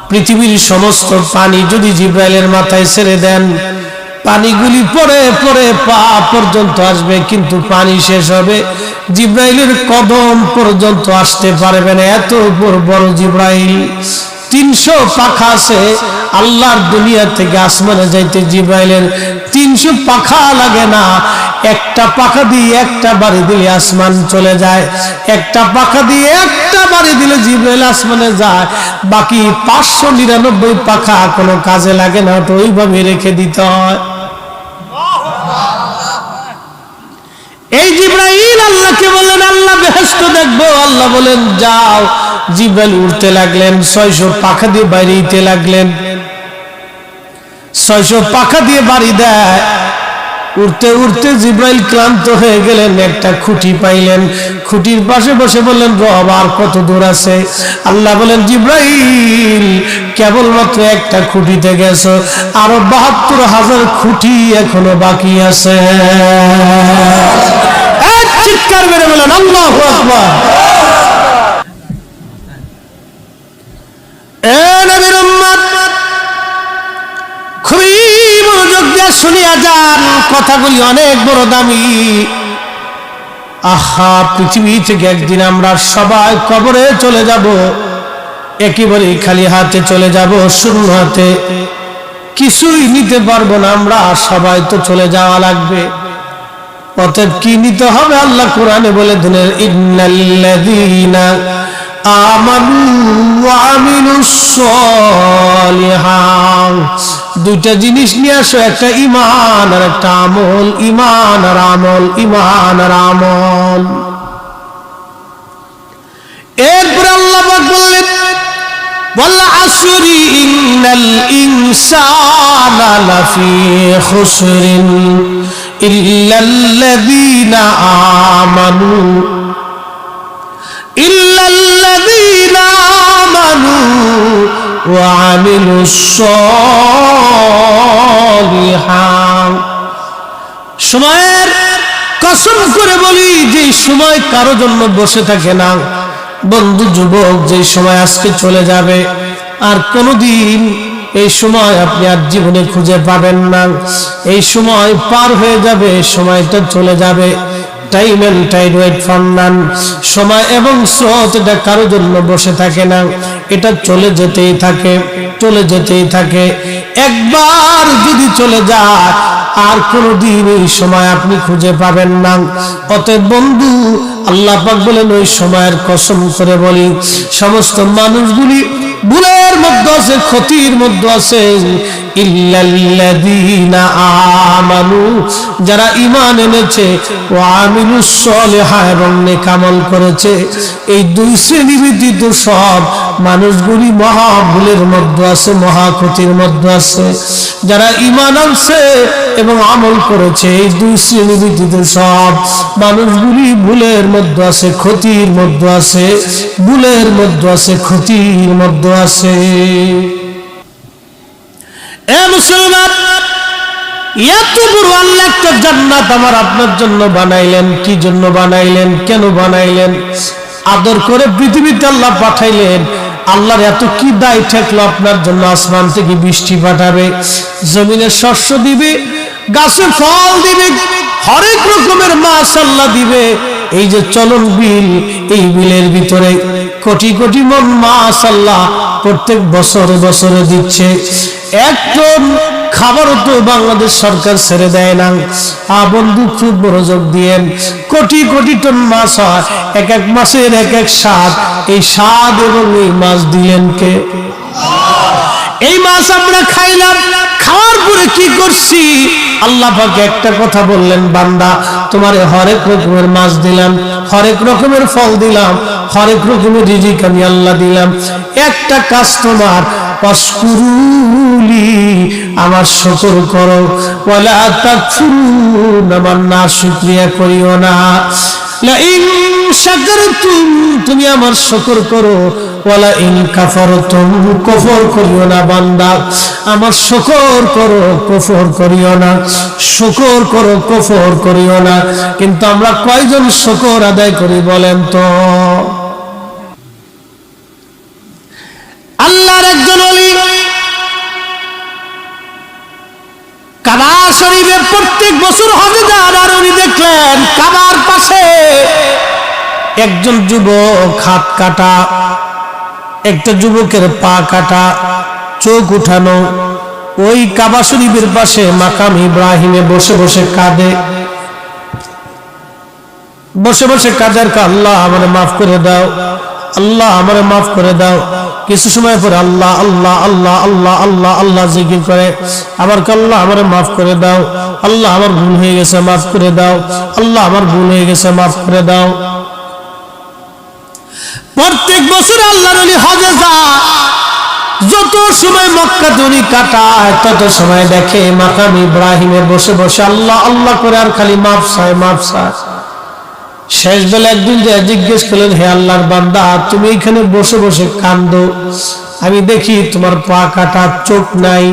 পৃথিবীর সমস্ত পানি যদি জিব্রাইলের মাথায় ছেড়ে দেন, পানিগুলি পরে পরে পা পর্যন্ত আসবে, কিন্তু পানি শেষ হবে, জিব্রাইলের কদম পর্যন্ত আসতে পারবে না। এত বড় জিব্রাইল। 300 পাখা আছে। আল্লাহর দুনিয়া থেকে আসমানে যাইতে জিব্রাইলের 300 পাখা লাগে না। একটা পাখা দিয়ে একটা বাড়ি দিলে আসমান চলে যায়, একটা পাখা দিয়ে একটা বাড়ি দিলে জিব্রাইল আসমানে যায়। বাকি 599 পাখা কোনো কাজে লাগে না, তো ওইভাবে রেখে দিতে হয়। এই জিব্রাইল আল্লাহকে বলেন, আল্লাহ বেহেশত দেখবো। আল্লাহ বলেন যাও। জিব্রাইল উঠতে লাগলেন, 600 পাখা দিয়ে বাইরে দিতে লাগলেন। 600 পাখা দিয়ে বাড়ি দেয়। উঠতে উঠতে জিব্রাইল ক্লান্ত হয়ে গেলেন, একটা খুঁটি পাইলেন, খুঁটির পাশে বসে বললেন রব আর কত দূর আছে? আল্লাহ বলেন চিব্রাইল কেবলমাত্র একটা খুঁটিতে গেছো, আরো ৭২,০০০ খুঁটি এখনো বাকি আছে। এক চিৎকার মেরে বলেন আল্লাহু আকবার। শুনিয়া যান, কথাগুলি অনেক বড় দামি। আহা, পৃথিবী থেকে একদিন আমরা সবাই কবরে চলে যাব, একেবারে খালি হাতে চলে যাব, শূন্য হাতে, কিছুই নিতে পারবো না। আমরা সবাই তো চলে যাওয়া লাগবে। অতএব কি নিতে হবে? আল্লাহ কোরআনে বলে দিলেন ইন্নাল্লাযীনা আমানু ওয়া আমিলুস সলিহাত। দুইটা জিনিস নিয়ে আসো, একটা ঈমান আর একটা আমল। ঈমান আর আমল, ঈমান আর আমল। এরপর আল্লাহ পাক বললেন ওয়াল আসরি ইন্নাল ইনসানা লাফি খুসরিন ইল্লাল্লাযীনা আমানু ওয়া আমিলুস সলিহাত। সময়ের কসম করে বলি, যে সময় কারো জন্য বসে থাকে না। বন্ধু যুবক, যে সময় আজকে চলে যাবে, আর কোনোদিন এই সময় আপনি আর জীবনে খুঁজে পাবেন না। এই সময় পার হয়ে যাবে, সময়টা চলে যাবে। Time and tide wait for none. সময় এবং স্রোত এটা কারোর জন্য বসে থাকে না, এটা চলে যেতেই থাকে, চলে যেতেই থাকে। একবার যদি চলে যায়, আর কোনোদিন এই সময় আপনি খুঁজে পাবেন না। অতএব বন্ধু, আল্লাহ পাক বলেন ওই সময়ের কসম করে বলি, সমস্ত মানুষগুলি ভুলের মধ্যে আছে, ক্ষতির মধ্যে আছে। ইল্লাল্লাযীনা আমানু, যারা ঈমান এনেছে, ওয়া আমিলুস সলিহাত, এবং নেক আমল করেছে। এই দুই শ্রেণী ব্যতীত সব মানুষগুলি মহা ভুলের মধ্যে আছে, মহা ক্ষতির মধ্যে আছে। যারা ঈমান আনছে এবং আমল করেছে, এই দুই শ্রেণী ব্যতীত সব মানুষগুলি ভুলের মধ্যে আছে, ক্ষতির মধ্যে আছে, ভুলের মধ্যে আছে, ক্ষতির মধ্যে আছে। এ মুসলমান, এত বড় আল্লাহ একটা জান্নাত আমার আপনার জন্য বানাইলেন। কি জন্য বানাইলেন? কেন বানাইলেন? আদর করে পৃথিবীতে আল্লাহ পাঠাইলেন। আল্লাহর এত কি দায় ঠেকলো আপনার জন্য? আসমান থেকে বৃষ্টি পাঠাবে, জমিনে শস্য দিবে, গাছে ফল দিবে, হরেক রকমের মাছ আল্লাহ দিবে। এই যে চলন বিল, এই বিলের ভিতরে কোটি কোটি মন মাছ আল্লাহ প্রত্যেক বছরে বছরে দিচ্ছে। এক টন খাবারও তো বাংলাদেশ সরকার ছেড়ে দেয় না। বন্ধু খুব মনোযোগ দিয়েন, কোটি কোটি টন মাছ হয়, এক এক মাসের এক এক স্বাদ। এই স্বাদ এবং এই মাছ দিলেন কে? এই মাছ আমরা খাইলাম, খাওয়ার পরে কি করছি? আল্লাহ পাক একটা কথা বললেন, বান্দা তোমারে হরেক রকমের মাছ দিলাম, হরেক রকমের ফল দিলাম, হরেক রকমের রিজিক আমি আল্লাহ দিলাম। একটা কাজ তোমার, ওয়াশকুরুলি, আমার শুকর করো, ওয়ালা তাকফুরুন, আমার নাশুকরিয়া করিও না। লাইন শাকারতুম, তুমি আমার শুকর করো, ওয়ালা ইন কাফারতুম, কুফর করিও না। বান্দা আমার শুকর করো, কুফর করিও না, শুকর করো, কুফর করিও না। কিন্তু আমরা কয়জন শুকর আদায় করি বলেন তো? আল্লাহর একজন প্রত্যেক বছর হজে যান, আর উনি দেখলেন কাবার পাশে একজন যুবক হাত কাটা, একটা যুবকের পা কাটা, চোখ উঠানো, ওই কাবা শরীফের পাশে মাকাম ইব্রাহিমে বসে বসে কাঁদে, বসে বসে কাঁদার কা আল্লাহ আমারে মাফ করে দাও, আল্লাহ আমারে মাফ করে দাও। কিছু সময় পরে আল্লাহ আল্লাহ আল্লাহ আল্লাহ আল্লাহ আল্লাহ জিকির করে, আবার আল্লাহ আমারে মাফ করে দাও, আল্লাহ আমার ভুল হয়ে গেছে মাফ করে দাও, আল্লাহ আমার ভুল হয়ে গেছে মাফ করে দাও। প্রত্যেক বছর আল্লাহর ওলি হজে যায়, যত সময় মক্কাতে উনি কাটায় তত সময় দেখে মাকাম ইব্রাহিমে বসে বসে আল্লাহ আল্লাহ করে আর খালি মাফ চায় মাফ চায়। শেষ বেলা একদিন যে জিজ্ঞেস করলেন, হে আল্লাহর বান্দা, তুমি এখানে বসে বসে কান্দো, আমি দেখি তোমার পা কাটা, চোখ নাই,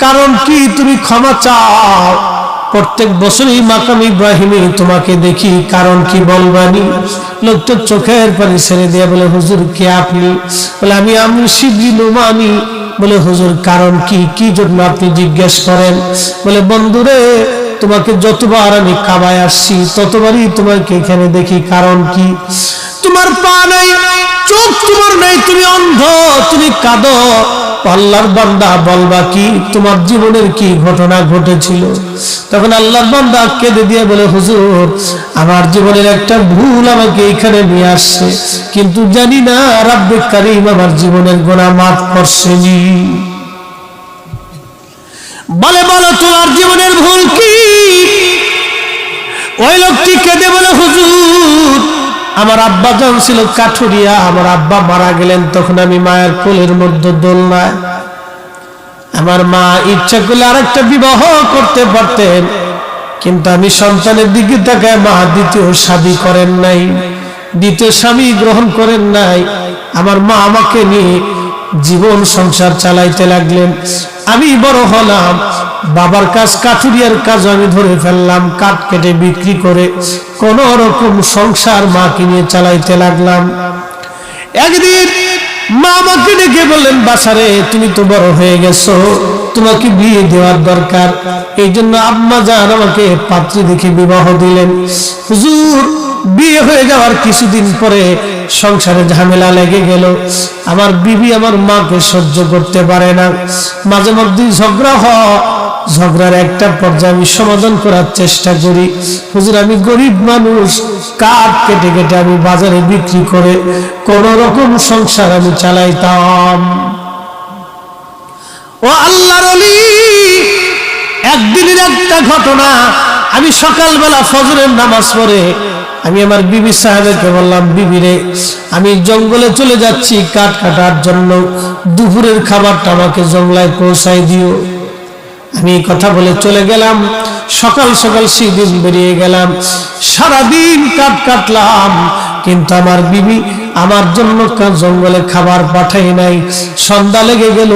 কারণ কি? তুমি ক্ষমা চাও, প্রত্যেক বছরই মাকাম ইব্রাহিমে তোমাকে দেখি, কারণ কি বলবানি? লোকটা চোখের পানি ছেড়ে দিয়ে বলে, হুজুর কে আপনি? বলে, আমি শিবলি নোমানি। বলে, হুজুর কারণ কি? কি জন্য আপনি জিজ্ঞেস করেন? বলে, বন্ধুরে, তোমাকে যতবার আমি কাবায় আসছি ততবারই তোমাকে এখানে দেখি, কারণ কি? তোমার পা নাই, চোখ তোমার নাই, তুমি অন্ধ, তুমি কাঁদো, আল্লাহর বান্দা বলবা কি? তোমার জীবনের কি ঘটনা ঘটেছিল? তখন আল্লাহর বান্দা কেঁদে দিয়ে বলে, হুজুর আমার জীবনের একটা ভুল আমাকে এখানে নিয়ে আসছে, কিন্তু জানি না রাব্বে কারীম আমার জীবনের গুনাহ মাফ করছেনি। বলে, বলো তোমার জীবনের ভুল কি? ওই লোকটি কেঁদে বলে, হুজুর আমার আব্বা যখন ছিল কাঠুরিয়া, আমার আব্বা মারা গেলেন, তখন আমি মায়ের কোলের মধ্যে দোলনায়, আমার মা ইচ্ছা করলে আরেকটা বিবাহ করতে পারতেন, কিন্তু আমি সন্তানের দিকে তাকায় মা দ্বিতীয় শাদী করেন নাই, দ্বিতীয় স্বামী গ্রহণ করেন নাই। আমার মা আমাকে নিয়ে জীবন সংসার চালাইতে লাগলেন, আমি বড় হলাম, বাবার কাজ কাঠুরিয়ার কাজ আমি ধরে ফেললাম, কাঠ কেটে বিক্রি করে কোন রকম সংসার মাকে নিয়ে চালাইতে লাগলাম। একদিন মা আমাকে ডেকে বললেন, বাসারে তুমি তো বড় হয়ে গেছো, তোমাকে বিয়ে দেওয়ার দরকার। এই জন্য আম্মা জান আমাকে পাত্রী দেখে বিবাহ দিলেন। হুজুর বিয়ে হয়ে যাওয়ার কিছুদিন পরে সংসারে ঝামেলা লেগে গেল, আমার বিবি আমার মাকে সহ্য করতে পারে না, মাঝে মধ্যে ঝগড়া হয়, ঝগড়ার একটা পর্যায়ে আমি সমাধান করার চেষ্টা করি। হুজুর আমি গরিব মানুষ, কাঠ কেটে কেটে আমি বাজারে বিক্রি করে কোন রকম সংসার আমি চালাইতাম। ও আল্লাহর ওলি, একদিনের একটা ঘটনা, আমি সকালবেলা ফজরের নামাজ পড়ে আমি আমার বিবি সাহেবকে বললাম, বিবিরে আমি জঙ্গলে চলে যাচ্ছি কাঠ কাটার জন্য, দুপুরের খাবারটা আমাকে জঙ্গলায় পৌঁছাই দিও। আমি কথা বলে চলে গেলাম, সকাল সকাল সেদিন বেরিয়ে গেলাম, সারাদিন কাঠ কাটলাম, কিন্তু আমার বিবি আমার জন্য জঙ্গলে খাবার পাঠাই নাই। সন্ধ্যা লেগে গেল,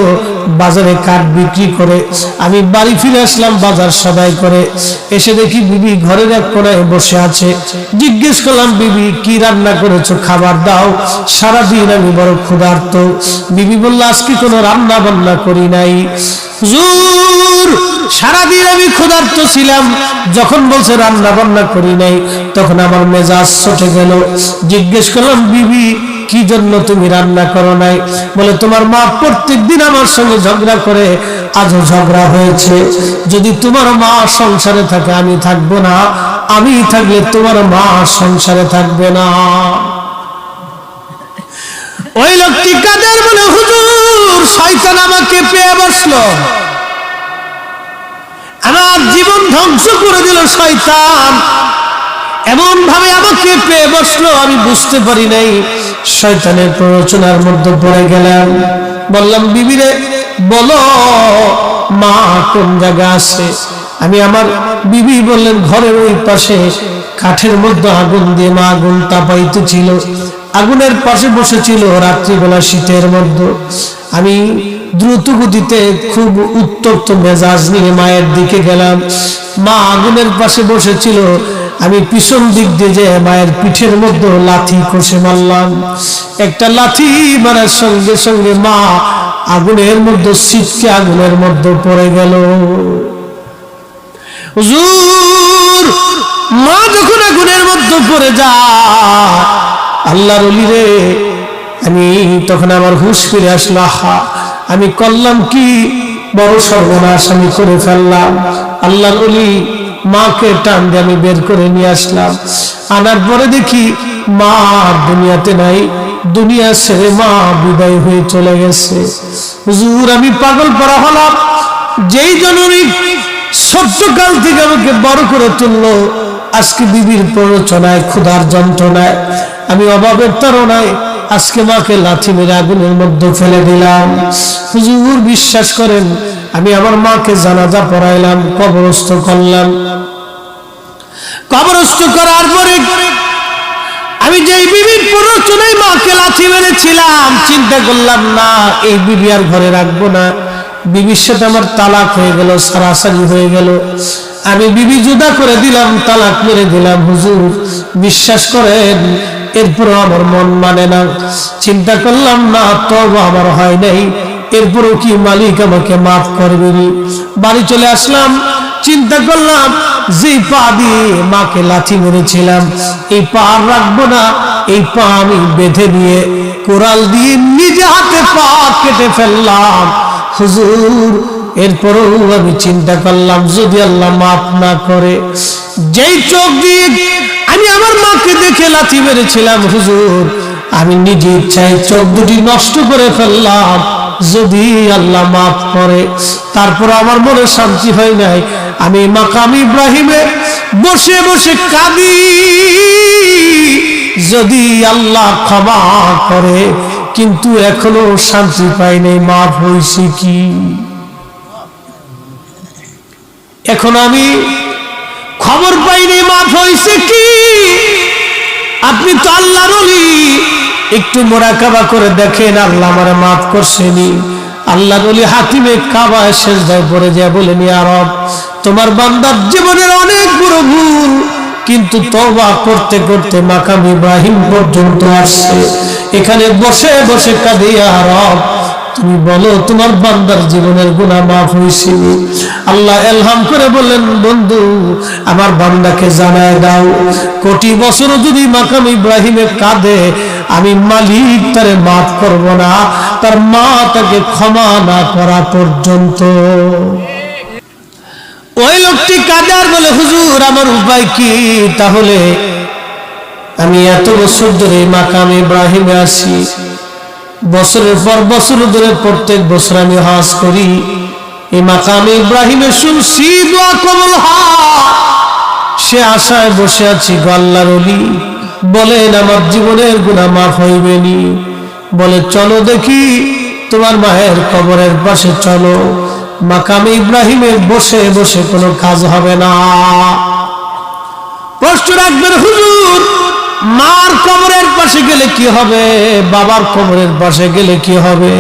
বাজারে কাঠ বিক্রি করে আমি বাড়ি ফিরে আসলাম বাজার সদাই করে, এসে দেখি বিবি ঘরের এক কোণায় বসে আছে। জিজ্ঞেস করলাম, বিবি কি রান্না করেছো, খাবার দাও, সারাদিন আমি বড় ক্ষুধার্ত। বিবি বলল, আজকে কোনো রান্না বান্না করি নাই। হুজুর সারাদিন আমি ক্ষুধার্ত ছিলাম, যখন বলছে রান্না বান্না করি নাই তখন আমার মেজাজ ছুটে গেল। জিজ্ঞেস করলাম, বিবি কি জন্য তুমি রান্না করো নাই? বলে, তোমার মা প্রত্যেকদিন আমার সঙ্গে ঝগড়া করে, আজও ঝগড়া হয়েছে, যদি তোমার মা সংসারে থাকে আমি থাকবো না, আমি থাকলে তোমার মা সংসারে থাকবে না। ওই লোকটি কাদের বলে, হুজুর শয়তান আমাকে পেয়ে বসলো, আমার জীবন ধ্বংস করে দিল শয়তান, এমন ভাবে আমাকে পেয়ে বসলো আমি বুঝতে পারি নাই, শয়তানের প্ররোচনার মধ্যে পড়ে গেলাম। বললাম, বিবিরে বলো মা কোন জায়গা আছে? আমি আমার বিবি বললেন, ঘরের ওই পাশে কাঠের মধ্যে আগুন দিয়ে মা আগুন তাপাইতেছিল, আগুনের পাশে বসেছিল রাত্রিবেলা শীতের মধ্যে। আমি দ্রুত গতিতে খুব উত্তপ্ত মেজাজ নিয়ে মায়ের দিকে গেলাম, মা আগুনের পাশে বসেছিল, আমি পিছন দিক দিয়ে যে মায়ের পিঠের মধ্যে লাথি কষে মারলাম। একটা লাথি মারার সঙ্গে সঙ্গে মা আগুনের মধ্যে ছিটকে আগুনের মধ্যে পড়ে গেল। হুজুর মা যখন আগুনের মধ্যে পড়ে যায়, আল্লাহর ওলি রে, আমি তখন আমার হুঁশ ফিরে আসলো। আহা, আমি করলাম কি বড় সর্বনাশ আমি করে ফেললাম। আল্লাহর ওলি মাকে টান দিয়ে আমি বের করে নিয়ে আসলাম। আনার পরে দেখি মা আর দুনিয়াতে নাই, দুনিয়া ছেড়ে মা বিদায় হয়ে চলে গেছে। হুজুর আমি পাগল পড়া হলাম। যেই জননী ছোট্টকাল থেকে আমাকে বড় করে তুললো, আজকে বিবির প্ররোচনায়, ক্ষুধার যন্ত্রণায়, আমি অভাবের তাড়নায় আজকে মাকে লাথি মেরে আগুনের মধ্যে ফেলে দিলাম। হুজুর বিশ্বাস করেন, আমি আমার মাকে জানাজা পড়াইলাম, কবরস্থ করলাম। কবরস্থ করার পরে আমি যেই বিবির প্ররোচনায় মাকে লাথি মেরেছিলাম, চিন্তা করলাম না এই বিবি আর ঘরে রাখবো না। বিবির সাথে আমার তালাক হয়ে গেল, সারাসারি হয়ে গেল। আমি বিবি জুদা করে দিলাম, তালাক মেরে দিলাম। হুজুর বিশ্বাস করেন, এরপরও আমার মন মানে না। চিন্তা করলাম না, তওবা আমার হয় নাই, এরপরও কি মালিক আমাকে মাফ করবেনি। বাড়ি চলে আসলাম, চিন্তা করলাম যে পা দিয়ে মাকে লাথি মেরেছিলাম, এই পা আর রাখবো না। এই পা আমি বেঁধে নিয়ে কোরাল দিয়ে নিজে হাতে পা কেটে ফেললাম। হুজুর এরপরও আমি চিন্তা করলাম, যদি আল্লাহ মাফ না করে, যেই চোখ দিয়ে আমি আমার মাকে দেখে লাথি মেরেছিলাম, হুজুর আমি নিজে ইচ্ছায় চোখ দুটি নষ্ট করে ফেললাম। যদি আল্লাহ মাফ করে, তারপর আমার মনে শান্তি হয় নাই। আমি মাকাম ইব্রাহিমে বসে বসে কাঁদি, যদি আল্লাহ ক্ষমা করে, কিন্তু এখনো শান্তি পাই নাই। মাফ হয়েছে কি? এখন আমি খবর পাইনি মাফ হয়েছে কি? আপনি তো আল্লাহর ওলি, একটু মুরাকাবা করে দেখেন আল্লাহ আমারে মাফ করছেনি। আল্লাহর ওলি হাতিমে কাবায় সেজদায় পড়ে যায়, বলেন ইয়া রব, তোমার বান্দার জীবনের অনেক বড় ভুল, কিন্তু তওবা করতে করতে মাকাম ইব্রাহিম পর্যন্ত আসছে। এখানে বসে বসে কাঁদে, ইয়া রব তুমি বলো তোমার বান্দার জীবনের গুনাহ মাফ হয়েছে? আল্লাহ এলহাম করে বললেন, বন্ধু আমার বান্দাকে জানায় দাও, কোটি বছর যদি মাকাম ইব্রাহিমে কাঁদে, আমি মালিক তারে মাফ করব না, তার মা তাকে ক্ষমা না করা পর্যন্ত। ওই লোকটি কাঁদার বলে, হুজুর আমার উপায় কি? তাহলে আমি এত বছর ধরে মাকাম ইব্রাহিমে আসি, বছরের পর বছর ধরে প্রত্যেক বছর আমি হজ করি, এই মাকামে ইব্রাহিমে শুনছি দোয়া কবুল হয়, সে আশায় বসে আছি। গো আল্লাহর ওলি বলেন আমার জীবনের গুনাহ মাফ হইবেনি? বলে চলো দেখি তোমার মায়ের কবরের পাশে চলো। মাকামে ইব্রাহিমে বসে বসে কোনো কাজ হবে না। প্রশ্ন রাখবেন, হুজুর মার কবরের পাশে গেলে কি হবে, বাবার কবরের পাশে গেলে কি হবে?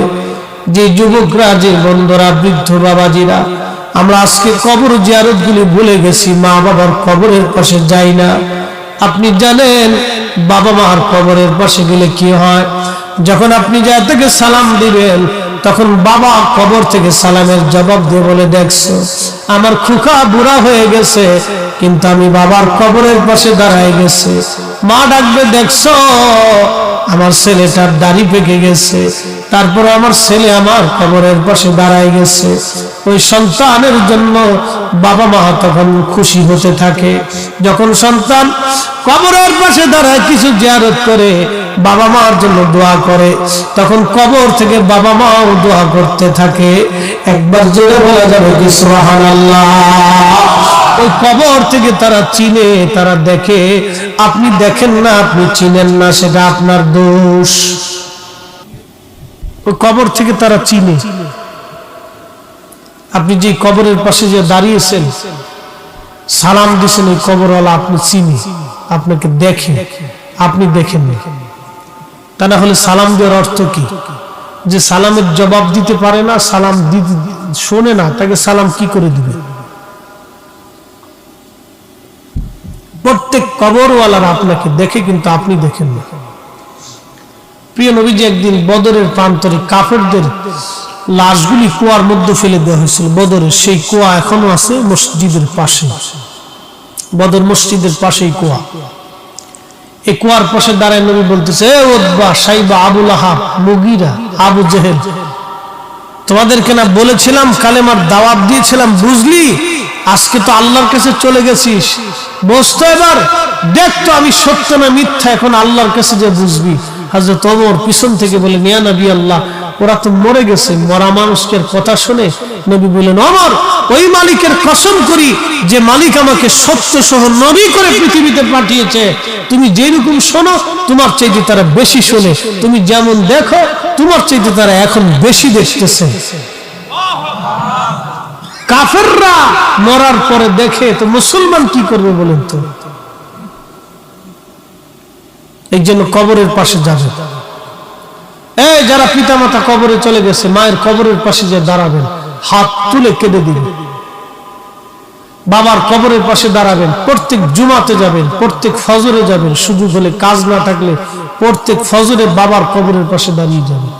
যে যুবকরা, যে বন্ধুরা, বৃদ্ধ বাবাজিরা, আমরা আজকে কবর জিয়ারত গুলি ভুলে গেছি, মা বাবার কবরের পাশে যাই না। আপনি জানেন বাবা মার কবরের পাশে গেলে কি হয়? যখন আপনি যা থেকে সালাম দিবেন, তখন বাবা কবর থেকে সালামের জবাব দিয়ে বলে, দেখছো আমার খুকা বুড়া হয়ে গেছে, কিন্তু আমি বাবার কবরের পাশে দাঁড়ায় গেছে। মা ডাকবে, দেখছো আমার ছেলেটার দাড়ি পেকে গেছে, তারপর আমার ছেলে আমার কবরের পাশে দাঁড়ায় গেছে। ওই সন্তানের জন্য বাবা মা তখন খুশি হতে থাকে। যখন সন্তান কবরের পাশে দাঁড়ায় কিছু জিয়ারত করে, বাবা মার জন্য দোয়া করে, তখন কবর থেকে বাবা মাও দোয়া করতে থাকে। একবার জোরে বলা যাবে কি সুবহানাল্লাহ? ওই কবর থেকে তারা চিনে, তারা দেখে। আপনি দেখেন না, আপনি চিনেন না, সেটা আপনার দোষ। ওই কবর থেকে তারা চিনে। আপনি যে কবরের পাশে যে দাঁড়িয়েছেন, সালাম দিয়েছেন, ওই কবরওয়ালা আপনি চিনি, আপনাকে দেখে, আপনি দেখেন না। তা না হলে সালাম দেওয়ার অর্থ কি? যে সালামের জবাব দিতে পারে না, সালাম শোনে না, তাকে সালাম কি করে দিবে? প্রত্যেক কবরওয়ালারা আপনাকে দেখে, কিন্তু আপনি দেখেন না। প্রিয় নবীজি একদিন বদরের প্রান্তরে কাফেরদের লাশগুলি কুয়ার মধ্যে ফেলে দেওয়া হয়েছিল বদরের। সেই কুয়া এখনো আছে মসজিদের পাশে, বদর মসজিদের পাশেই কুয়া। এই কুয়ার পাশে দাঁড়ায় নবী বলতেছে, এ উতবা, সাইবা, আবুল আহাব, মুগীরা, আবু জেহেল, তোমাদেরকে না বলেছিলাম কালেমার দাওয়াত দিয়েছিলাম, বুঝলি? আজকে তো আল্লাহর কাছে চলে গেছিস, বুঝতো এবার দেখতো আমি সত্য না মিথ্যা, এখন আল্লাহর কাছে যে বুঝবি। হযরত ওমর পিছন থেকে বলে, ইয়া নবী আল্লাহ, ওরা তো মরে গেছে, মরা মানুষের কথা শুনে নবী বললেন, ওমর, ওই মালিকের কসম করি যে মালিক আমাকে সত্য সহ নবী করে পৃথিবীতে পাঠিয়েছে, তুমি যেরকম শোনো তোমার চাইতে তারা বেশি শোনে, তুমি যেমন দেখো তোমার চাইতে তারা এখন বেশি দেখতেছে। কাফেররা মরার পরে দেখে তো মুসলমান কি করবে বলেন তো? এই জন্য কবরের পাশে যাবে, এই যারা পিতামাতা কবরে চলে গেছে মায়ের কবরের পাশে যে দাঁড়াবেন, হাত তুলে কেঁদে দিবেন। বাবার কবরের পাশে দাঁড়াবেন, প্রত্যেক জুমাতে যাবেন, প্রত্যেক ফজরে যাবেন, সুযোগ হলে কাজ না থাকলে প্রত্যেক ফজরে বাবার কবরের পাশে দাঁড়িয়ে যাবেন।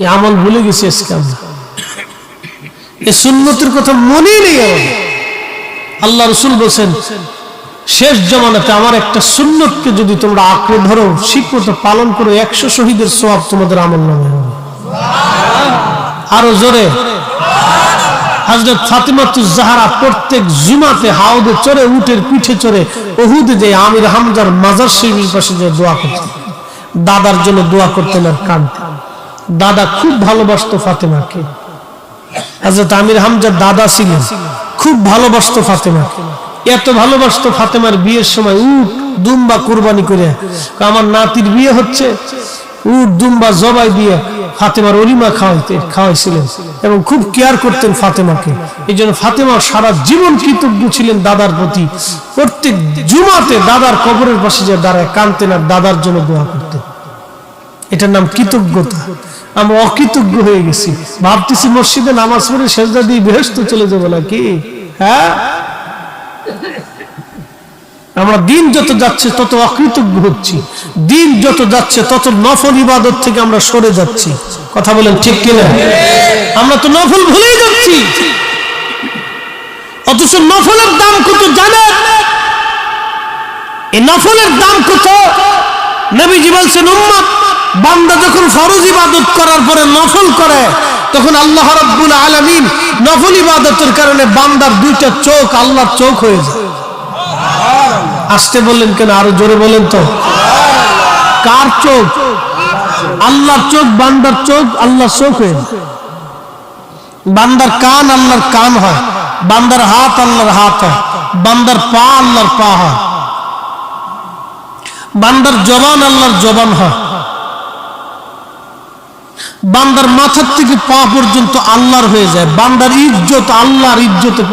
এই আমল ভুলে গেছি আজকে আমরা, এই সুন্নতের কথা মনেই নেই আমাদের। আল্লাহ রাসূল বলেন, শেষ জামানাতে আমার একটা সুন্নতকে যদি তোমরা আঁকড়ে ধরো, ঠিকমতো পালন করো, 100 শহীদের সওয়াব তোমাদের আমলনামায় হবে। আরো জোরে। হযরত ফাতিমাতুজ জাহরা প্রত্যেক জুমাতে হাউদে চড়ে, উটের পিঠে চড়ে উহুদে যে আমির হামজার মাজার শরীফের পাশে যে দোয়া করতেন, দাদার জন্য দোয়া করতেন আর কাঁদতেন। দাদা খুব ভালোবাসতো ফাতেমাকে। হযরত আমির হামজার দাদা ছিলেন, খুব ভালোবাসতো ফাতেমাকে। এত ভালোবাসতো, ফাতেমার বিয়ের সময় উট দুম্বা কুরবানি করে, আমার নাতির বিয়ে হচ্ছে, উট দুম্বা জবাই দিয়ে ফাতেমার অলিমা খাওয়াইছিলেন এবং খুব কেয়ার করতেন ফাতেমাকে। এই জন্য ফাতেমা সারা জীবন কৃতজ্ঞ ছিলেন দাদার প্রতি। প্রত্যেক জুমাতে দাদার কবরের পাশে যে দাঁড়ায় কাঁদতেন আর দাদার জন্য দোয়া করতেন। এটার নাম কৃতজ্ঞতা। আমরা অকৃতজ্ঞ হয়ে গেছি, ভাবতেছি মসজিদে নামাজ পড়ে সেজদা দিয়ে বেহেশতে চলে যাবো নাকি। হ্যাঁ, আমরা দিন যত যাচ্ছে তত অকৃতজ্ঞ হচ্ছি, দিন যত যাচ্ছে তত নফল ইবাদত থেকে আমরা সরে যাচ্ছি। কথা বলেন ঠিক কিনা? আমরা তো নফল ভুলেই যাচ্ছি, অথচ নফলের দাম কত জানেন? এই নফলের দাম কত? নবীজি বলছেন, উম্মত বান্দা যখন ফরজ ইবাদত করার পরে নফল করে, তখন আল্লাহ রাব্বুল আলামিন নফল ইবাদতের কারণে বান্দার দুইটা চোখ আল্লাহর চোখ হয়ে যায়। আসতে বললেন কেন? আরো জোরে বলেন তো। কার চোখ? আল্লাহর চোখ। বান্দার চোখ আল্লাহর চোখ হয়ে যায়। বান্দার কান আল্লাহর কান হয়, বান্দার হাত আল্লাহর হাত হয়, বান্দার পা আল্লাহর পা হয়, বান্দার জবান আল্লাহর জবান হয়, বান্দার মাথার থেকে পা পর্যন্ত আল্লাহর হয়ে যায়। বান্দার ইজ্জত আল্লাহর ইজ্জতে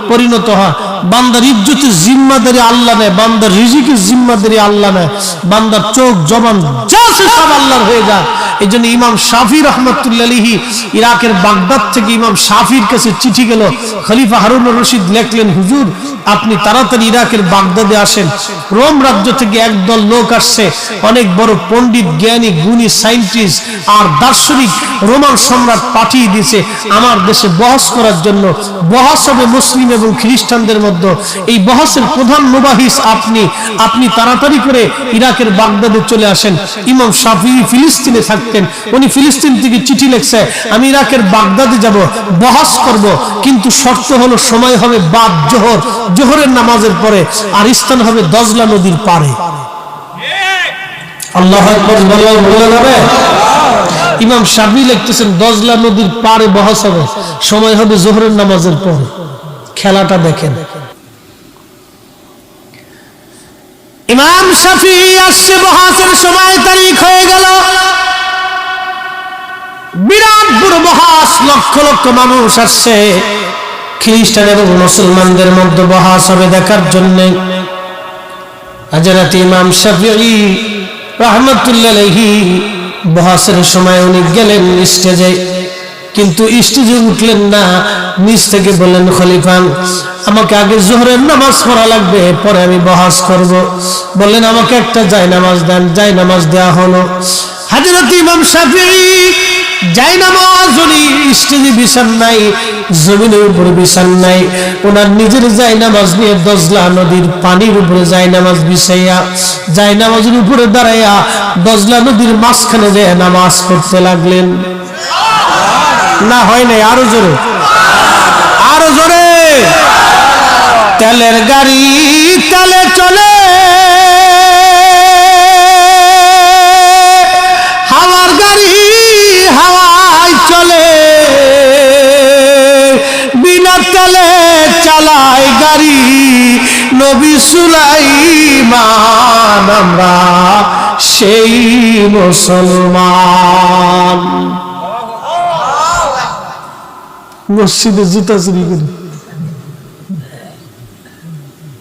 পরিণত হয়। বান্দার ইজ্জতের জিম্মাদারি আল্লাহ নেয়, বান্দার রিজিকের জিম্মাদারি আল্লাহ নেয়। বান্দার চোখ জবান যা আছে সব আল্লাহর হয়ে যায়। এই জন্য ইমাম শাফি রহমতুল্লাহ আলাইহি ইরাকের বাগদাদ থেকে ইমাম শাফির কাছে চিঠি গেল। খলিফা হারুনুর রশিদ লিখলেন, হুজুর আপনি তাড়াতাড়ি ইরাকের বাগদাদে আসেন, রোম রাজ্য থেকে একদল লোক আসছে, অনেক বড় পণ্ডিত, জ্ঞানী, গুণী, সায়েন্টিস্ট আর দার্শনিক রোমান সম্রাট পাঠিয়ে দিয়েছে আমার দেশে বহস করার জন্য। বহস হবে মুসলিম এবং খ্রিস্টানদের মধ্যে। এই বহসের প্রধান মুবাহিস আপনি তাড়াতাড়ি করে ইরাকের বাগদাদে চলে আসেন। ইমাম শাফি ফিলিস্তিনে থাকতেন, উনি ফিলিস্তিন থেকে চিঠি লিখছে, আমি ইরাকের বাগদাদে যাব, বহস করব, কিন্তু শর্ত হলো সময় হবে বাদ জোহর, জোহরের নামাজের পরে, আর স্থান হবে দজলা নদীর পাড়ে। আল্লাহু আকবার বলা যাবে? ইমাম শাফি লিখতেছেন দজলা নদীর পাড়ে বহস হবে, সময় হবে জোহরের নামাজের পরে। খেলাটা দেখেন। ইমাম শাফি আসছে, বহসের সময় তারিখ হয়ে গেল, বিরাট বড় বহস, লক্ষ লক্ষ মানুষ আসছে। খ্রিস্টান এবং মুসলমানদের মধ্যে বহস হবে দেখার জন্য। হযরত ইমাম শাফিঈ রাহমাতুল্লাহ আলাইহি বহসের সময় উনি গেলেন স্টেজে, কিন্তু স্টেজে উঠলেন না, নিচ থেকে বললেন, খলিফা আমাকে আগে জোহরের নামাজ পড়া লাগবে, পরে আমি বহস করব। বললেন আমাকে একটা জায়নামাজ দেন। জায়নামাজ দেয়া হলো। হযরত ইমাম শাফিঈ জায়নামাজ উনি স্টেজে বিছান নাই, জমিনের উপরে বিছান নাই, ওনার নিজের জায়নামাজ নিয়ে দজলা নদীর পানির উপরে জায়নামাজ বিছাইয়া জায়নামাজের উপরে দাঁড়াইয়া দজলা নদীর মাঝখানে যে নামাজ পড়তে লাগলেন। না হয় নাই, আরো জোরে, আরো জোরে। তেলের গাড়ি তেলে চলে, হাওয়ার গাড়ি হাওয়ায় চলে, বিনা তেলে চালায় গাড়ি নবী সুলাইমান, আমরা সেই মুসলমান। মসজিদে জুতা চুরি করে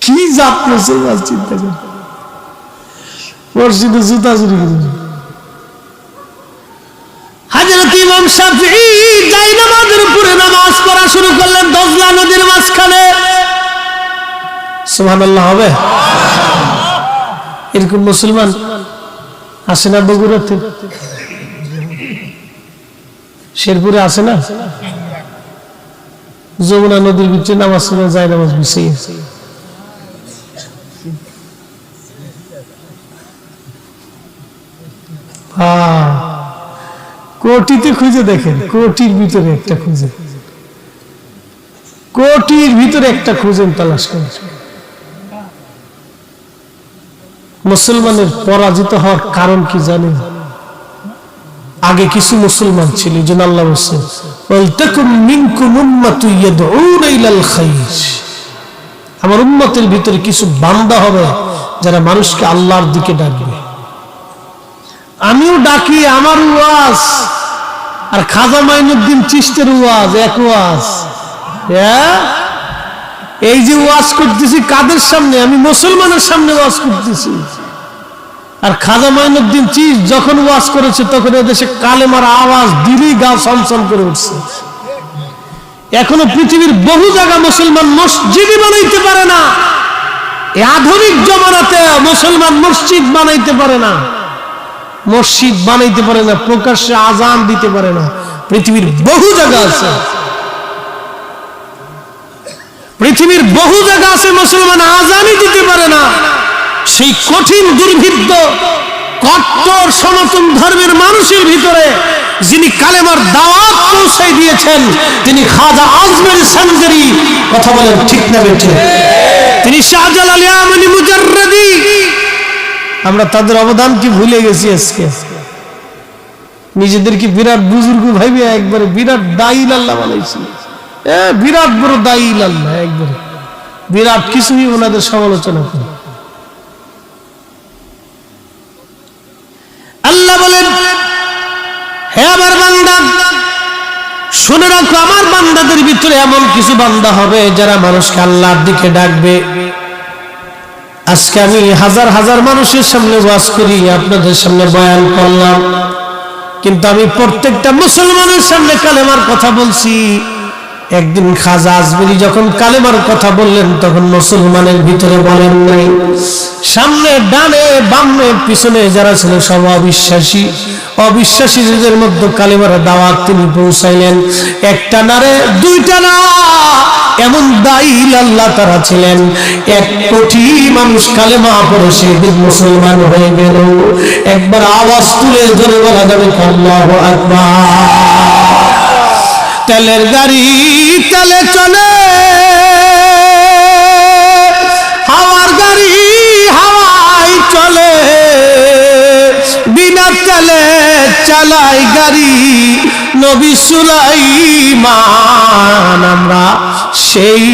কি জাত মুসলমান, চিন্তা করে মসজিদে জুতা চুরি করে। হযরত ইমাম শাফিঈ জায়নামাজের উপরে নামাজ পড়া শুরু করলেন দজলা নদীর মাঝখানে। সুবহানাল্লাহ হবে? এরকম মুসলমান আসে না বগুড়াতে, শেরপুরে আসে না? যমুনা নদীর ভিতরে নামাজ পড়ে জায়নামাজ বিছিয়ে কোটিতে খুঁজে দেখেন, কোটির ভিতরে একটা খুঁজে, কোটির ভিতরে একটা খুঁজেন, তালাশ করেন। মুসলমানের পরাজিত হওয়ার কারণ কি জানেন? আগে কিছু মুসলমান ছিল, যেন আল্লাহ বলছেন ওয়ালতাকুম মিনকুম উম্মাতুন ইয়াদউনা ইলাল খায়র, আমার উম্মতের ভিতরে কিছু বান্দা হবে যারা মানুষকে আল্লাহর দিকে ডাকবে। আমিও ডাকি, আমার ওয়াজ আর খাজা মাইনুদ্দিন চিশতির ওয়াজ এক ওয়াজ। এই যে ওয়াজ করতেছি কাদের সামনে? আমি মুসলমানের সামনে ওয়াজ করতেছি। আর খাজা মাইনুদ্দিন চিশ যখন ওয়াজ করেছে তখন এদেশে কালেমার আওয়াজ দিলেই গা ছমছম করে উঠছে। এখনো পৃথিবীর বহু জায়গা মুসলমান মসজিদই বানাইতে পারে না। এই আধুনিক জমানাতে মুসলমান মসজিদ বানাইতে পারে না, মসজিদ বানাইতে পারে না, প্রকাশ্যে আজান দিতে পারে না। পৃথিবীর বহু জায়গা আছে, পৃথিবীর বহু জায়গা আছে মুসলমান আজানই দিতে পারে না। সেই কঠিন দুর্ভিদ্ধ কট্টর সনাতন ধর্মের মানুষের ভিতরে যিনি কালেমার দাওয়াত পৌঁছাই দিয়েছেন তিনি খাজা আজমের সানজারি। কথা বলেন ঠিক না বেঠে? তিনি শাহজালাল ইয়ামানি মুজাররদি। আমরা তাদের অবদান কি ভুলে গেছি? আজকে নিজেদেরকে বিরাট বুজুর্গ ভাইবে একবারে বিরাট দায়ী আল্লাহ বানাইছি, বিরাট বড় দায়ী আল্লাহ, একবারে বিরাট কিছুই ওনাদের সমালোচনা করে। আল্লাহ বলেন হে আমার বান্দা শুনে রাখো, আমার বান্দাদের ভিতরে এমন কিছু বান্দা হবে যারা মানুষকে আল্লাহর দিকে ডাকবে। আজকে আমি হাজার হাজার মানুষের সামনে ওয়াজ করি, আপনাদের সামনে বয়ান করলাম, কিন্তু আমি প্রত্যেকটা মুসলমানের সামনে কালেমার কথা বলছি। একদিন খাজা আজমিরি যখন কালেমার কথা বললেন তখন মুসলমানের ভিতরে বলেন নাই, সামনে ডানে বামে পিছনে যারা ছিল সব অবিশ্বাসী, অবিশ্বাসীদের মধ্যে কালেমার দাওয়াত তিনি পৌঁছাইলেন। একটা না রে, দুইটা না, এমন দায়ী আল্লাহ তারা ছিলেন। 1 কোটি মানুষ কালেমা পড়ে সেদিন মুসলমান হয়ে গেল। একবার আওয়াজ তুলে ধরে বলা যাবে আল্লাহু আকবার। তেলের গাড়ি তেলে চলে, হাওয়ার গাড়ি হাওয়ায় চলে, বিনা তেলে চালাই গাড়ি নবী সুলাইমান, আমরা সেই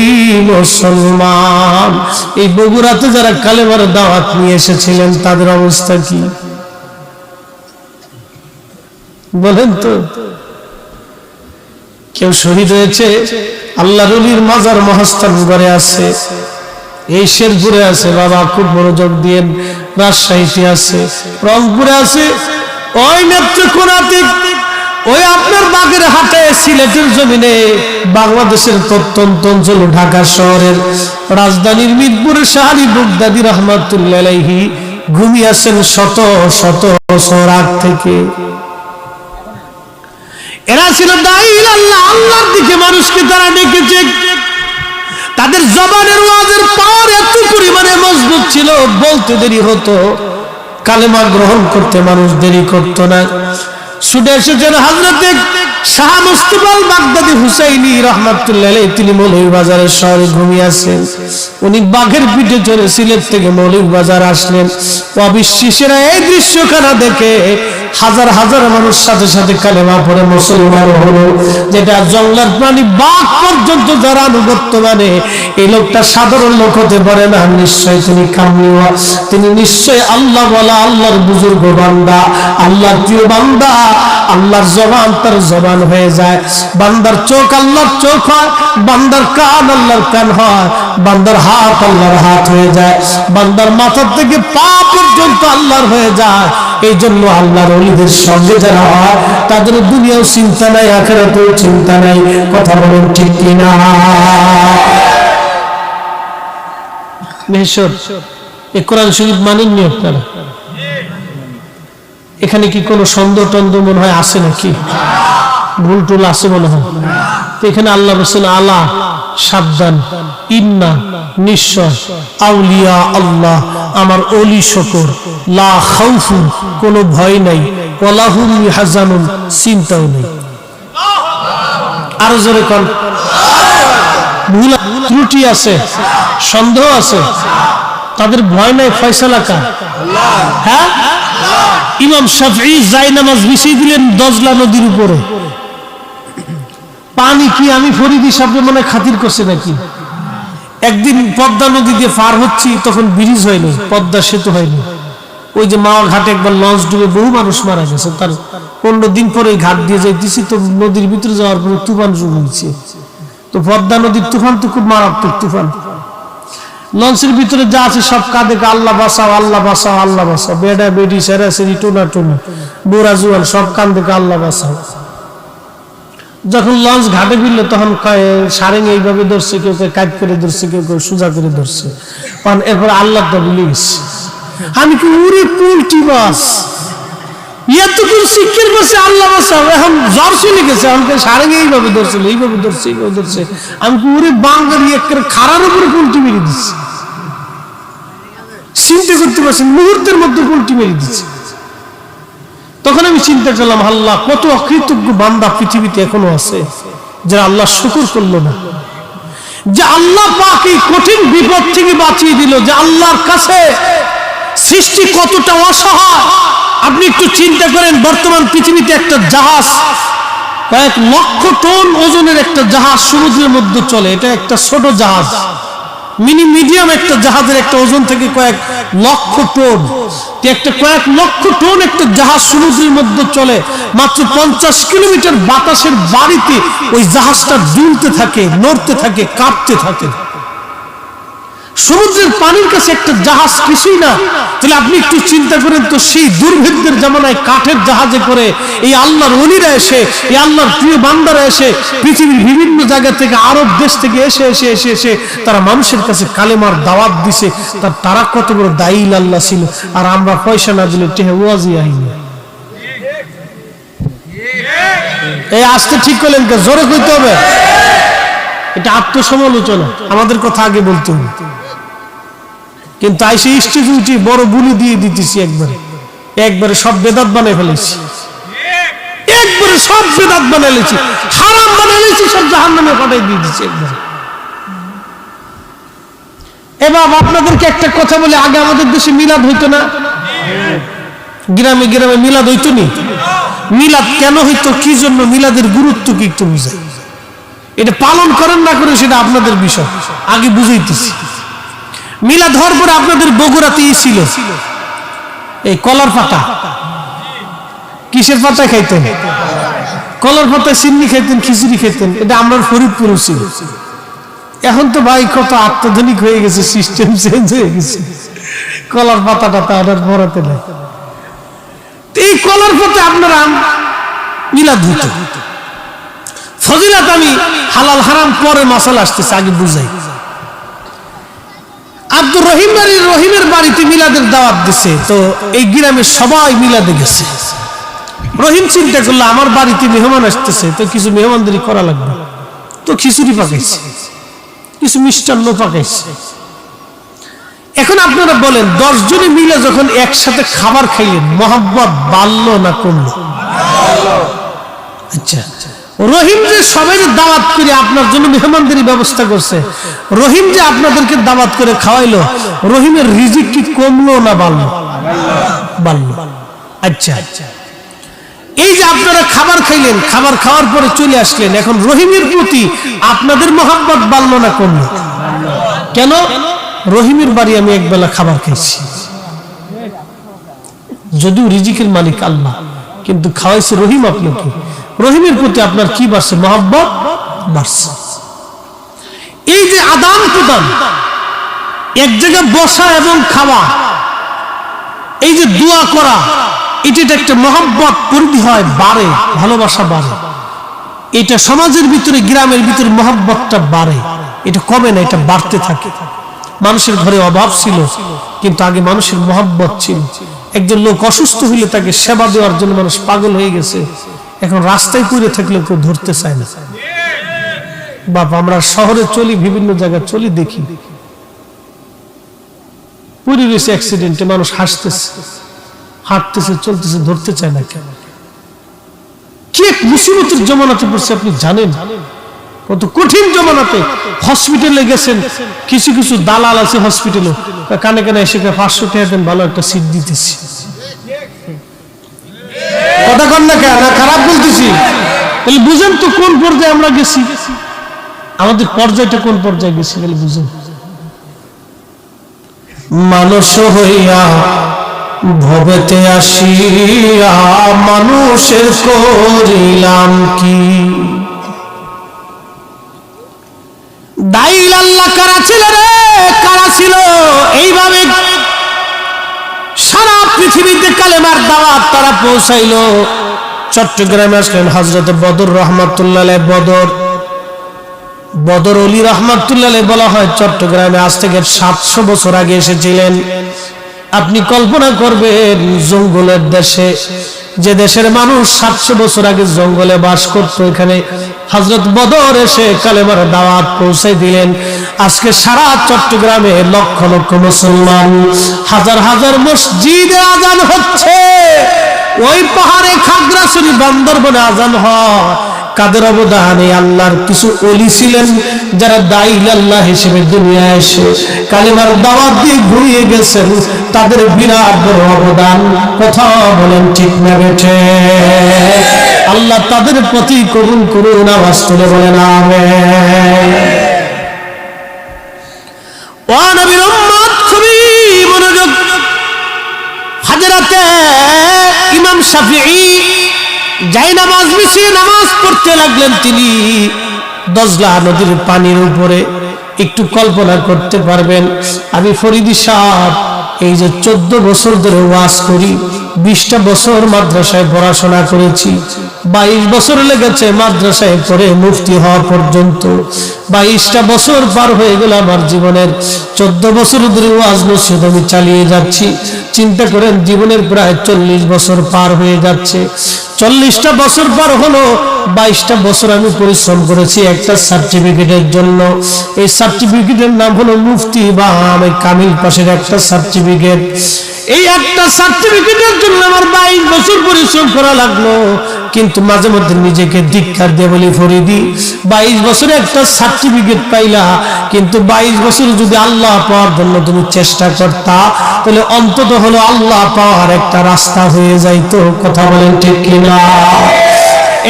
মুসলমান। এই বগুড়াতে যারা কালেমার দাওয়াত নিয়ে এসেছিলেন তাদের অবস্থা কি বলেন তো? কেউ শহীদ হয়েছে, আল্লাহর ওলির মাজার মহাস্থানগড়ে আছে, এই শেরপুরে আছে, বাবা খুব মনোযোগ দিয়ে, রাজশাহীতে আছে, রংপুরে আছে, ওই নেত্রকোনাতে, ওই আপনার বাগেরহাটে, সিলেটের জমিনে, বাংলাদেশের প্রত্যন্ত অঞ্চল ঢাকা শহরের রাজধানীর মিরপুরের শাহরি বুগদাদি রহমাতুল্লাহ আলাইহি ঘুমিয়ে আছেন শত শত বছর আগ থেকে। এরা ছিল দাঈ আল্লাহ, আল্লাহর দিকে মানুষকে তারা ডেকেছে। তাদের জবানের ওয়াজের পাওয়ার এত পরিমাণে মজবুত ছিল, বলতে দেরি হতো, কালেমা গ্রহণ করতে মানুষ দেরি করত না। ছুটে এসেছেন হযরতে শাহ মুস্তাফা আল বাগদাদি হুসাইনি রাহমাতুল্লাহ আলাইহি, তিনি মৌলভীবাজারের শহরে ঘুমিয়ে আছেন। উনি বাঘের পিঠে চড়ে সিলেট থেকে মৌলভীবাজার আসলেন। অবিশ্বাসীরা এই দৃশ্যখানা দেখে হাজার হাজার মানুষ সাথে সাথে কালেমা পড়ে মুসলমান হলো। যেটা জঙ্গলের প্রাণী বাঘ পর্যন্ত যারা আনুগত্য মানে, এই লোকটা সাধারণ লোক হতে পারে না, নিশ্চয় তিনি কামলিওয়া, তিনি নিশ্চয় আল্লাহ বলা, আল্লাহর বুজুর্গ বান্দা, আল্লাহর প্রিয় বান্দা। আল্লাহর জবান তার জবান হয়ে যায়, বান্দার চোখ আল্লাহর চোখ হয়, বান্দার কান আল্লাহর কান হয়, বান্দার হাত আল্লাহর হাত হয়ে যায়, বান্দার মাথা থেকে পা পর্যন্ত আল্লাহর হয়ে যায়। এই জন্য আল্লাহর ওলিদের সঙ্গে যারা হয় তাদের দুনিয়াও চিন্তা নাই, আখিরাতেও চিন্তা নাই। কথা বলেন ঠিক কিনা? মেহসর এই কোরআন শরীফ মানেননি আপনারা? এখানে কি কোনো সন্দেহ টন্দেহ মনে হয় আছে নাকি? ভুল টুল আছে মনে হয়? তো এখানে আল্লাহ বলছেন আলা, সাবধান, ইন্না, নিশ্চয়, আউলিয়া আল্লাহ, আমার ওলি সকল, লা খাউফুন, কোনো ভয় নাই, ওয়ালা হুম ইয়াহজানুন, চিন্তাও নেই। আরো জোরে কোন? ভুল ত্রুটি আছে, সন্দেহ আছে, তাদের ভয় নাই, ফয়সালা কার? হ্যাঁ, ইমাম শাফঈ জায়নামাজ বিছিয়ে দিলেন দজলা নদীর উপরে। পানি কি আমি ফরিদি সাহেব মনে খাতির করছে নাকি? একদিন পদ্মা নদী দিয়ে পার হচ্ছি, তখন ব্রিজ হয়নি, পদ্মা সেতু হয়নি। ওই যে মাওয়া ঘাটে একবার লঞ্চ ডুবে বহু মানুষ মারা গেছে, তার 15 দিন পরে ঘাট দিয়ে যাইতেছি, তো নদীর ভিতরে যাওয়ার পরে তুফান শুরু হয়েছে। তো পদ্মা নদীর তুফান তো খুব মারাত্মক তুফান। লঞ্চের ভিতরে যা আছে সব কাঁদে, আল্লাহ বাঁচাও, আল্লাহ বাঁচাও, আল্লাহ বাঁচাও, বেডা বেডি সেরা সেরি টোনা টোনা বুড়া জুয়ান সব কাঁদে, আল্লাহ বাঁচাও। যখন লঞ্চ ঘাটে ফিরলো তখন সারেং এইভাবে ধরছে, কেউ কেউ কাজ করে ধরছে, কেউ কেউ সোজা করে ধরছে। এরপর আল্লাহ তো ভুলে গেছে। আমি কি উড়ে পুলটি বাস এতক্ষণ শিক্ষের বসে আল্লাহ বাঁচাও, এখন জ্বর চলে গেছে, আমাকে সারেং এইভাবে ধরছিল, এইভাবে ধরছে, এইভাবে ধরছে। আমি কি উড়ে বাঙ্গারি একের খাড়ার উপরে পুলটি মেরে দিচ্ছি, চিন্তা করতে পারছেন, মুহূর্তের মধ্যে পুলটি মেরে দিচ্ছে। তখন আমি চিন্তা করলাম, আল্লাহ কত অকৃতজ্ঞ বান্দা পৃথিবীতে এখনো আছে যারা আল্লাহ শুকর করলো না, যে আল্লাহ পাক এই কঠিন বিপদ থেকে বাঁচিয়ে দিল, যে আল্লাহর কাছে সৃষ্টি কতটা অসহায়। আপনি একটু চিন্তা করেন, বর্তমান পৃথিবীতে একটা জাহাজ, কয়েক লক্ষ টন ওজনের একটা জাহাজ সমুদ্রের মধ্যে চলে। এটা একটা ছোট জাহাজ, মিডিয়াম একটা জাহাজের একটা ওজন থেকে কয়েক লক্ষ টন। একটা কয়েক লক্ষ টন একটা জাহাজ সমুদ্রের মধ্যে চলে, মাত্র 50 কিলোমিটার বাতাসের বাড়িতে ওই জাহাজটা দুলতে থাকে, নড়তে থাকে, কাঁপতে থাকে। সমুদ্রের পানির কাছে একটা জাহাজ কিছুই না। তাহলে আপনি একটু চিন্তা করেন তো, সেই দুর্ভিক্ষের জামানায় কাঠের জাহাজে করে এই আল্লাহর ওলিরা এসে, এই আল্লাহর প্রিয় বান্দারা এসে পৃথিবীর বিভিন্ন জায়গা থেকে, আরব দেশ থেকে এসে এসে এসে এসে তারা মানুষের কাছে কালেমার দাওয়াত দিছে। তারা কত বড় দায়ী আল্লাহ ছিল, আর আমরা পয়সা না দিলে টেহে ওয়াজি আইনি। এই আসতে ঠিক করলেন, জোরে কইতে হবে। এটা আত্মসমালোচনা, আমাদের কথা আগে বলতে হবে। কিন্তু আইসে ইনস্টিটিউটে বড় বুলি দিয়ে দিতেছি, একবারে সব বেদাত বানাই ফেলেছি, একবারে সব বেদাত বানাইছি, হারাম বানাইছি, সব জাহান্নামে পাঠাই দিয়ে দিচ্ছি একবারে। এবার আপনাদেরকে একটা কথা বলে, আগে আমাদের দেশে মিলাদ হইতো না, গ্রামে গ্রামে মিলাদ হইতো নি? মিলাদ কেন হইতো, কি জন্য, মিলাদের গুরুত্ব কি একটু বুঝে। এটা পালন করেন না করে সেটা আপনাদের বিষয়, আগে বুঝাইতেছি। মিলাদ হওয়ার পরে আপনাদের বগুড়াতেই ছিল এই কলার পাতা। কিসের পাতা খাইতেন? কলার পাতা, চিন্নি খাইতেন, খিচুড়ি খাইতেন। এটা আমরা ফরিদপুরও ছিল। এখন তো ভাই কত আত্মধনিক হয়ে গেছে, সিস্টেম চেঞ্জ হয়ে গেছে, কলার পাতাটা তার ভরাতে নাই। এই কলার পাতা আপনারা মিলাদ হইত। ফজিলাত আমি হালাল হারাম পরে মাসালা আসতেছে, আগে বুঝাই। আব্দুর রহিমের বাড়িতে মিলাদের দাওয়াত দিছে, তো এই গ্রামে সবাই মিলাদে গেছে। রহিম চিন্তা করলো আমার বাড়িতে মেহমান আসতেছে, তো কিছু মেহমানদারি করা লাগবে, তো খিচুড়ি পাকাইছে, কিছু মিষ্টান্ন পাকাইছে। এখন আপনারা বলেন 10 জনে মিলে যখন একসাথে খাবার খাইলেন, মহব্বত বাড়লো না কমলো? আচ্ছা, রহিম যে সবাই দাওয়াত করে আপনার জন্য মেহমানদারি ব্যবস্থা করছে, রহিম যে আপনাদেরকে দাওয়াত করে খাওয়াইলো, রহিমের রিজিক কি কমলো না বাড়লো? বাড়লো। আচ্ছা, এই যে আপনারা খাবার খাইলেন, খাবার খাওয়ার পরে চলে আসলেন, এখন রহিমের প্রতি আপনাদের মহব্বত বাড়লো না কমলো? কেন? রহিমের বাড়ি আমি একবেলা খাবার খাইছি, যদিও রিজিকের মালিক আল্লাহ, কিন্তু খাওয়াইছে রহিম আপনাকে, রহিমের প্রতি আপনার কি বাড়ছে? মহব্বত বাড়ছে। এই যে আদান প্রদান, এক জায়গায় বসা এবং খাওয়া, এই যে দোয়া করা, এটা একটা মহব্বত পরিধি হয়, বাড়ে, ভালোবাসা বাড়ে। এটা সমাজের ভিতরে, গ্রামের ভিতরে মহব্বতটা বাড়ে, এটা কমে না, এটা বাড়তে থাকে। মানুষের ঘরে অভাব ছিল, কিন্তু আগে মানুষের মহব্বত ছিল। একজন লোক অসুস্থ হইলে তাকে সেবা দেওয়ার জন্য মানুষ পাগল হয়ে গেছে, এখন রাস্তায় পড়ে থাকলে কেউ ধরতে চায় না। বাপ, আমরা শহরে চলি, বিভিন্ন জায়গায় চলি, দেখি পড়ে রয়েছে অ্যাক্সিডেন্টে, মানুষ হাসতেছে, হাঁটতেছে, চলতেছে, ধরতে চায় না। কেন? কি এক মুসিবতের জমানাতে পড়ছে আপনি জানেন? কত কঠিন জমানাতে। হসপিটালে গেছেন, কিছু কিছু দালাল আছে হসপিটালে, কানে কানে এসে 500 টাকা দেন, ভালো একটা সিট দিতেছি। কথা কন না কেন? খারাপ বলতেছি? তাহলে বুঝেন তো কোন পর্যায়ে আমরা গেছি, আমাদের পর্যায়টা কোন পর্যায়ে গেছি, তাহলে বুঝেন। মানুষ হইয়া ভবেতে আসিয়া মানুষের করিলাম কি? দাইল আল্লাহ কারা ছিল রে, কারা ছিল? এইভাবে সারা পৃথিবীতে কালেমার দাওয়াত তারা পৌঁছাইলো। চট্টগ্রামে আসলেন হযরত বদর রহমাতুল্লাহ আলাইহি। বদর ওলি রহমাতুল্লাহ আলাইহি বলা হয় চট্টগ্রামে আজ থেকে 700 বছর আগে এসেছিলেন। আপনি কল্পনা করবেন, জঙ্গলের দেশে, যে দেশের মানুষ 700 বছর আগে জঙ্গলে বাস করত, এখানে হযরত বদর এসে কালেমার দাওয়াত পৌঁছে দিলেন। আজকে সারা চট্টগ্রামে লক্ষ লক্ষ মুসলমান, হাজার হাজার মসজিদে আজান হচ্ছে। ওই পাহাড়ে খাগড়াছড়ি, বান্দরবনে আজান হয়। কাদের অবদানে? আল্লাহর কিছু ওলি ছিলেন যারা দাঈল আল্লাহ হিসেবে দুনিয়ায় এসে কালেমার দাওয়াত দিয়ে ঘুরিয়ে গেছেন, তাদের বিরাট বড় অবদান। কথা বলেন ঠিক না বেঠে? আল্লাহ তাদের প্রতি কবুল করুন, আওয়াজ তুলে বলেন আমিন। ও নবীর উম্মত, খুবই মনোযোগ। হাজরাতে ইমাম শাফিঈ যাই নামাজ বিছিয়ে নামাজ পড়তে লাগলেন। তিনি দজলা নদীর পানির উপরে। একটু কল্পনা করতে পারবেন, আমি ফরিদি সাহেব এই যে 14 বছর ধরে ওয়াজ করি, 20টা বছর মাদ্রাসায় পড়াশোনা করেছি, 22 বছর লেগেছে মাদ্রাসায় পড়ে মুফতি হওয়া পর্যন্ত। 22টা বছর পার হয়ে গেল আমার জীবনের। 14 বছর ধরে ওয়াজ নসিহত আমি চালিয়ে যাচ্ছি। চিন্তা করেন, জীবনের প্রায় 40 বছর পার হয়ে যাচ্ছে। 40টা বছর পার হলো, 22টা বছর আমি পরিশ্রম করেছি একটা সার্টিফিকেটের জন্য। এই সার্টিফিকেটের নাম হলো মুফতি বা আমি কামিল পাশের একটা সার্টিফিকেট। এই একটা সার্টিফিকেটের জন্য আমার 22 বছর পরিশ্রম করা লাগলো। কিন্তু মাঝে মধ্যে নিজেকে ধিক্কার দিয়ে বলি, ফরিদি 22 বছরে একটা সার্টিফিকেট পাইলা, কিন্তু 22 বছর যদি আল্লাহ পাওয়ার জন্য তুমি চেষ্টা করতা, তাহলে অন্তত হলো আল্লাহ পাওয়ার একটা রাস্তা হয়ে যাইতো। কথা বলেন ঠিক কিনা?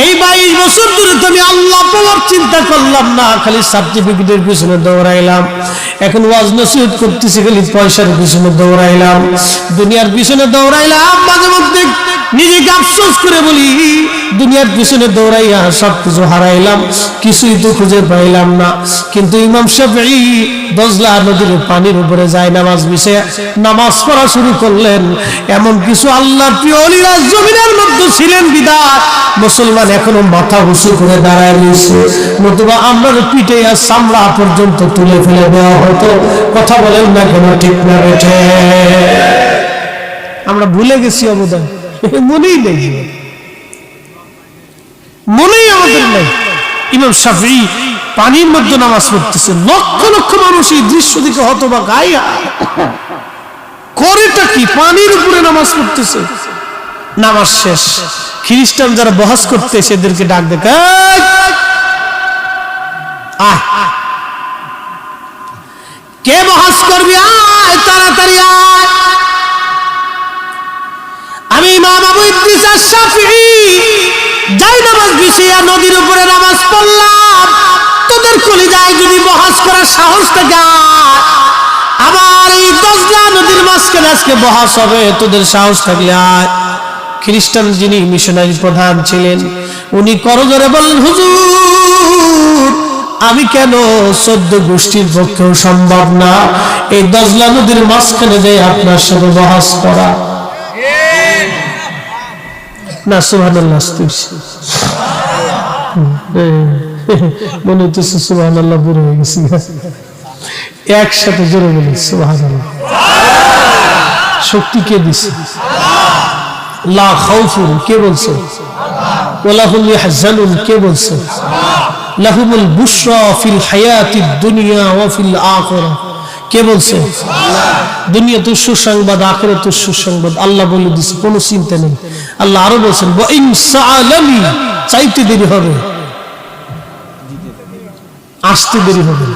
এই 22 বছর ধরে তুমি আল্লাহ পাওয়ার চিন্তা করলাম না, খালি সার্টিফিকেটের পিছনে দৌড়াইলাম। এখন ওয়াজ নসিহত করতেছি, খালি পয়সার পিছনে দৌড়াইলাম, দুনিয়ার পিছনে দৌড়াইলাম। মাঝে মধ্যে নিজেকে আফসোস করে বলি, দুনিয়ার পিছনে দৌড়াইয়া সবকিছু হারাইলাম, কিছুই তো খুঁজে পাইলাম না। কিন্তু ইমাম শাফিঈ দজলা নদীর পানির উপরে যায় নামাজ বিছিয়ে নামাজ পড়া শুরু করলেন। এমন কিছু আল্লাহর প্রিয় ওলিরা জমিনের মধ্যে ছিলেন বিদায় মুসলমান এখনো মাথা উঁচু করে দাঁড়ায় রয়েছে, নতুবা আমরা পিঠে আর চামড়া পর্যন্ত তুলে ফেলে দেওয়া হতো। কথা বলেন না কেন? ঠিক না বেঠে? আমরা ভুলে গেছি অবদান, মনেই নেই। মনেই আমাদের নাই। ইমাম শাফিঈ পানির মধ্যে নামাজ পড়তেছে, লক্ষ লক্ষ মানুষ এই দৃশ্য দেখে হতবাক, করেটা কি, পানির উপরে নামাজ পড়তেছে। নামাজ শেষ, খ্রিস্টান যারা বহাস করতে সেদেরকে ডাক দেখে, কে বহাস করবি, আয় তাড়াতাড়ি আয়। আমি ইমাম আবু ইদ্রিস আশ-শাফিঈ যাই নামাজ বিছিয়া নদীর উপরে নামাজ পড়লাম, তোদের কলিজায় যদি বহাস করার সাহস থাকে, আবার এই দজলা নদীর মাঝখানে আজকে বহাস হবে, তোদের সাহস থাকলে আয়। খ্রিস্টান যিনি মিশনারি প্রধান ছিলেন, উনি করজোরে বললেন, হুজুর আমি কেন 14 গোষ্ঠীর পক্ষেও সম্ভব না এই দজলা নদীর মাঝখানে যাই আপনার সাথে বহাস করা। না সুবহানাল্লাহ, মনে হচ্ছে সুবহানাল্লাহ বুড়ো হয়ে গেছি। একসাথে জোরে বলি সুবহানাল্লাহ। শক্তি কে দিছে? লা খাউফুন কে বলছে? ওয়ালা হুম ইয়াহজানুন কে বলছে? লাহুমুল বুশরা ফিল হায়াতিদ দুনিয়া ওয়া ফিল আখিরাহ কে বলছে? দুনিয়াতে সুসংবাদ, আখিরাতে সুসংবাদ আল্লাহ বলে দিয়েছে, কোনো চিন্তা নেই। আল্লাহ আরো বলেছেন, ওয়া ইন সাআলানি, চাইতে দেরি হবে, আসতে দেরি হবে।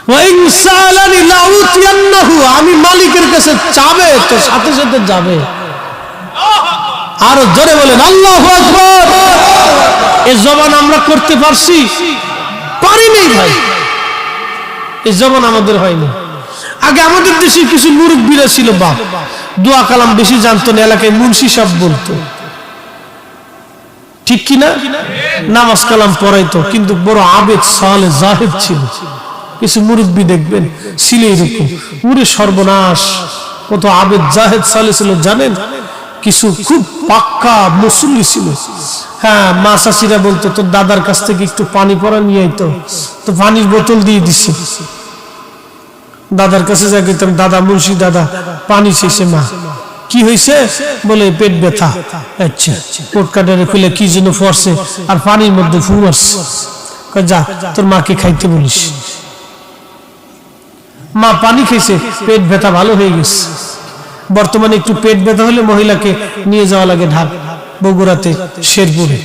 ওয়া ইন সাআলানি লাউতিয়ান্নাহু, আমি মালিকের কাছে চাবে তো সাথে সাথে যাবে। আরো জোরে বলেন আল্লাহু আকবার। এই জবান আমরা করতে পারছি? পারি নাই ভাই, এই জবান আমাদের হয়নি। আগে আমাদের দেশে কিছু মুরব্বীরা ছিল, বাপ দোয়া কালাম বেশি জানতো না, এলাকায় মুন্সি সাহেব বলতো, ঠিক কিনা? নামাজ কালাম পড়াইতো, কিন্তু বড় আবেদ সালেহ জাহেদ ছিল। কিছু মুরব্বী দেখবেন ছিল এরকম, পুরে সর্বনাশ। কত আবেদ জাহেদ সালেহ ছিল জানেন? কিছু খুব পাক্কা মুসল্লি ছিল। হ্যাঁ, মা চাচিরা বলতো, তোর দাদার কাছ থেকে একটু পানি পড়া নিয়ে আইতো, তো পানির বোতল দিয়ে দিচ্ছে। দাদার কাছে যা গেতাম, দাদা মুন্সি দাদা পানি চেয়েছে। মা কি হয়েছে? বলে পেট ব্যথা। আচ্ছা, কোট কাটারে খুলে কি যেন পড়ছে আর পানির মধ্যে ফু মারছে। যা তোর মাকে খাইতে বলিস। মা পানি খেয়েছে, পেট ব্যথা ভালো হয়ে গেছে। বর্তমানে একটু পেট ব্যথা হলে মহিলাকে নিয়ে যাওয়া লাগে ঢাক, বগুড়াতে শেরপুরে।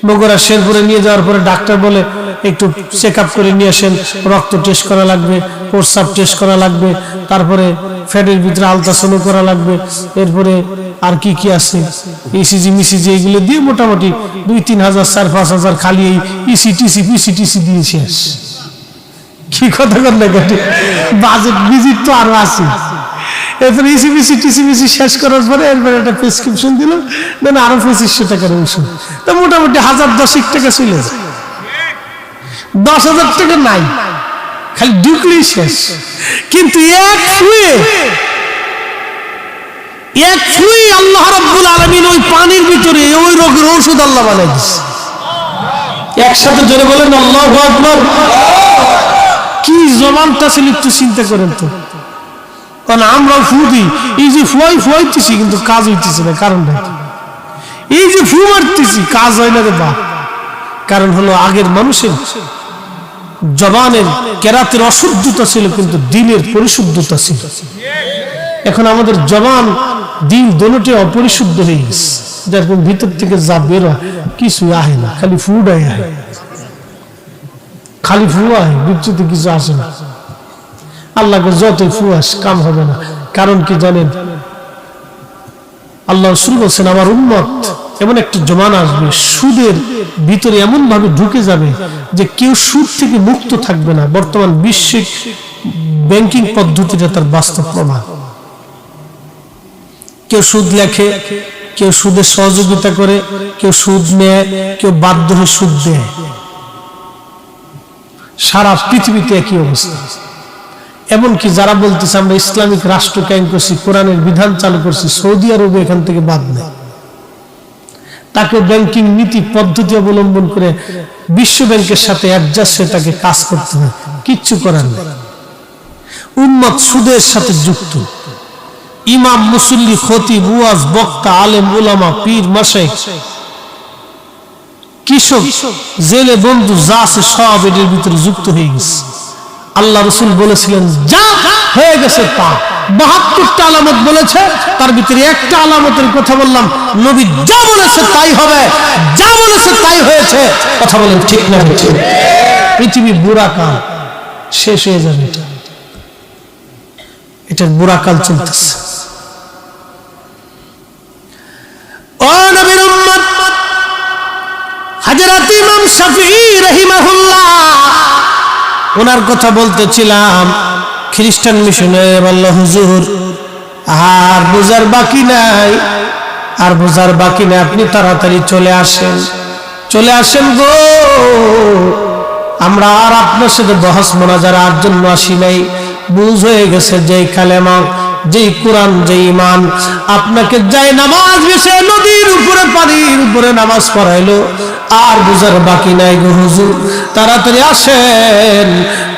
বগুড়া শেরপুরে নিয়ে যাওয়ার পরে ডাক্তার বলে একটু চেক আপ করে নিয়ে আসেন, রক্ত টেস্ট করা লাগবে, প্রস্রাব টেস্ট করা লাগবে, তারপরে ফ্যাটের ভিতরে আলট্রাসাউন্ড করা লাগবে, এরপরে আর কি কি আছে ইসিজি মিসিজি এগুলো দিয়ে মোটামুটি 2-3 হাজার 4-5 হাজার খালি এই ইসিটিসি পিসিটিসি দিয়ে শেষ। কি কথা কর না, বাজেট ভিজিট তো আরো আছে। এরপরে ইসিবিসি টিসিবিসি শেষ করার পরে এরপরে একটা প্রেসক্রিপশন দিল, দেন আরো 2500 টাকার ওষুধ। তো মোটামুটি 1010 টাকা চলে যায়। 10,000 টাকা নাই, খালি ঢুকলেই শেষ। কিন্তু এক ফুয়ে আল্লাহ রাব্বুল আলামিন ওই পানির ভিতরে ওই রোগের ঔষধ আল্লাহ বানাই দিয়েছে। একসাথে জোরে বলেন আল্লাহু আকবার। কি জবানটা ছিল একটু চিন্তা করেন তো। কারণ আমরা ফু দিই, এই যে ফুয়াইতেছি কিন্তু কাজ হইতেছে না, কারণটা এই যে ফু মারতেছি কাজ হয় না রে বাপ। কারণ হলো আগের মানুষের জবানের কেরাতের অশুদ্ধতা ছিল, কিন্তু দিলের পরিশুদ্ধতা ছিল। এখন আমাদের জবান দিল দোনোটি অপরিশুদ্ধ হয়ে গেছে, যার ভিতর থেকে যা বের হয় কিছু আহে না, খালি ফুটাই আহে, খালি ফুয়া আহে, বিচ্যুতি কিছু আসে না। আল্লাহকে যতই ফুয়াস কাম হবে না। কারণ কি জানেন? আল্লাহ রাসূল বলেছেন, আমার উম্মত এমন একটা জমানা আসবে, সুদের ভিতরে এমন ভাবে ঢুকে যাবে যে কেউ সুদ থেকে মুক্ত থাকবে না। বর্তমান বিশ্বিক ব্যাংকিং পদ্ধতিটা তার বাস্তব প্রমাণ। কেউ সুদ লেখে, কেউ সুদের সহযোগিতা করে, কেউ সুদ নেয়, কেউ বাধ্য হয়ে সুদ দেয়। সারা পৃথিবীতে একই অবস্থা। এমনকি যারা বলতেছে আমরা ইসলামিক রাষ্ট্র কায়েম করছি, কোরআনের বিধান চালু করছি, সৌদি আরবে এখান থেকে বাদ নেই, তাকে ব্যাংকিং নীতি পদ্ধতি অবলম্বন করে বিশ্ব ব্যাংকের সাথে অ্যাডজাস্ট হয়ে তাকে কাজ করতে হয়। কিচ্ছু করার নেই। উম্মত সুদের সাথে যুক্ত। ইমাম, মুসল্লি, খতিব, ওয়াজ, বক্তা, আলেম, উলামা, পীর, মাশাইখ কৃষক, জেলে বন্ধু যা আছে সব এদের ভিতরে যুক্ত হয়ে গেছে। আল্লাহ রসুল বলেছিলেন যা হয়ে গেছে তা। 72টা আলামত বলেছে, তার ভিতরে একটা আলামতের কথা বললাম, নবী যা বলেছে তাই হবে, যা বলেছে তাই হয়েছে। কথা বলেন ঠিক না ঠিক? পৃথিবী বুড়া কাল শেষ হয়ে যাবে, এটার বুড়া কাল চলতেছে। ও নবীর উম্মত, হযরত ইমাম শাফিঈ রাহিমাহুল্লাহ ওনার কথা বলতেছিলাম। খ্রিস্টান মিশনে বলল হুজুর আর বোঝার বাকি নাই, আর বোঝার বাকি নাই, আপনি তাড়াতাড়ি চলে আসেন, চলে আসেন গো, আমরা আর আপনার সাথে বহস মোনাজারার জন্য আসি নাই। বুঝ হয়ে গেছে যেই কালেমা, যেই কোরআন, যেই ঈমান আপনাকে যাই নামাজ বেশে নদীর উপরে পানির উপরে নামাজ পড়াইলো, আর বুঝার বাকি নাই গো হুজুর, তাড়াতাড়ি আসেন,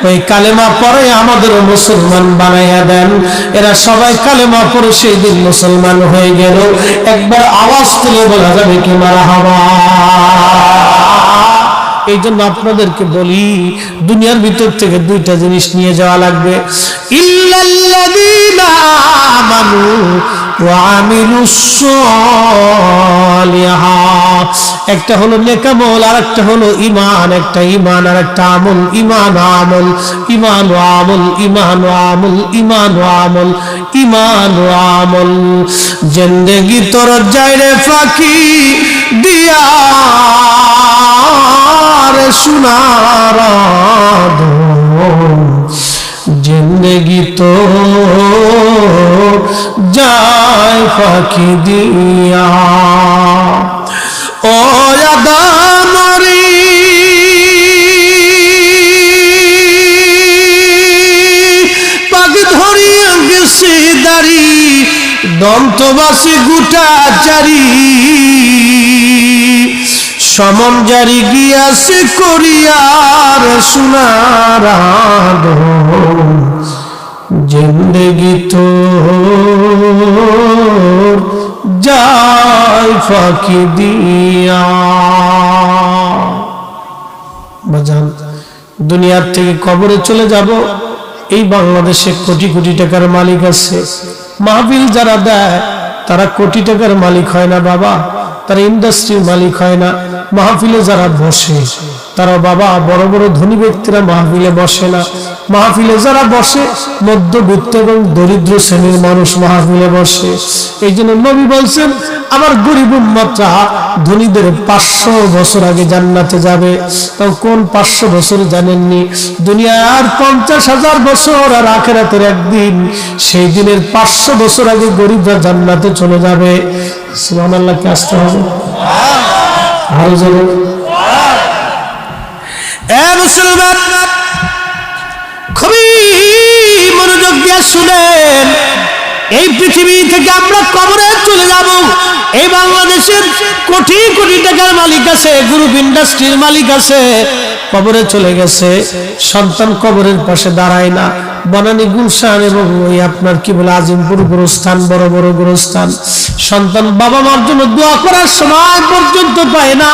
ওই কালেমা পড়ে আমাদের মুসলমান বানাইয়া দেন। এরা সবাই কালেমা পড়ে সেই দিন মুসলমান হয়ে গেল। একবার আওয়াজ তুলে বলা যাবে কি মারহাবা? এই জন্য আপনাদেরকে বলি, দুনিয়ার ভিতর থেকে দুইটা জিনিস নিয়ে যাওয়া লাগবে। ইল্লাল্লাযীনা আমানু ওয়া আমিলুস সালিহাত, একটা হলো নেক আমল, আর একটা হলো ঈমান। একটা ঈমান আর একটা আমল, ঈমান ও আমল, ঈমান ও আমল, ঈমান ও আমল, ঈমান ও আমল, ঈমান ও আমল। জিন্দেগি তোর যায় রে ফাঁকি দিয়া সোনার জিন্দেগি তো যায় ফাঁকি দিয়া। ও আদামরি পাক ধরিয়া গেছে দাড়ি, দন্তবাসী গুটা চারি, সমন জারি গিয়াছে করিয়ার সোনার জিন্দেগি তো যায় ফাঁকি দিয়া। বাজান, দুনিয়ার থেকে কবরে চলে যাব, এই বাংলাদেশে কোটি কোটি টাকার মালিক আছে। মাহফিল যারা দেয় তারা কোটি টাকার মালিক হয় না বাবা, তারা ইন্ডাস্ট্রির মালিক হয় না। মাহফিলে যারা বসে তারা বাবা বড় বড় ধনী ব্যক্তিরা মাহফিলে বসে না। মাহফিলে যারা বসে মধ্যবিত্ত এবং দরিদ্র শ্রেণীর মানুষ মাহফিলে বসে। এই জন্য নবী বলছেন আমার গরিব উম্মতরা ধনীদের 500 বছর আগে জান্নাতে যাবে। তো কোন 500 বছর জানেননি? দুনিয়ার 50,000 বছর আর আখিরাতের একদিন, সেই দিনের 500 বছর আগে গরিবরা জান্নাতে চলে যাবে। সুবহানাল্লাহ, কে আসতে হবে? আরো জোরে। এ মুসলমান, খুবই মনোযোগ দিয়ে শুনেন, এই পৃথিবী থেকে আমরা কবরে চলে যাব। এই বাংলাদেশের কোটি কোটি টাকার মালিক আছে, গ্রুপ ইন্ডাস্ট্রির মালিক আছে, কবরে চলে গেছে। সন্তান কবরের পাশে দাঁড়ায় না। বনানী, গুলশান এবং ওই আপনার কি বলে আজিমপুর গোরস্থান, বড় বড় গোরস্থান, সন্তান বাবা মার জন্য দোয়া করার সময় পর্যন্ত পায় না।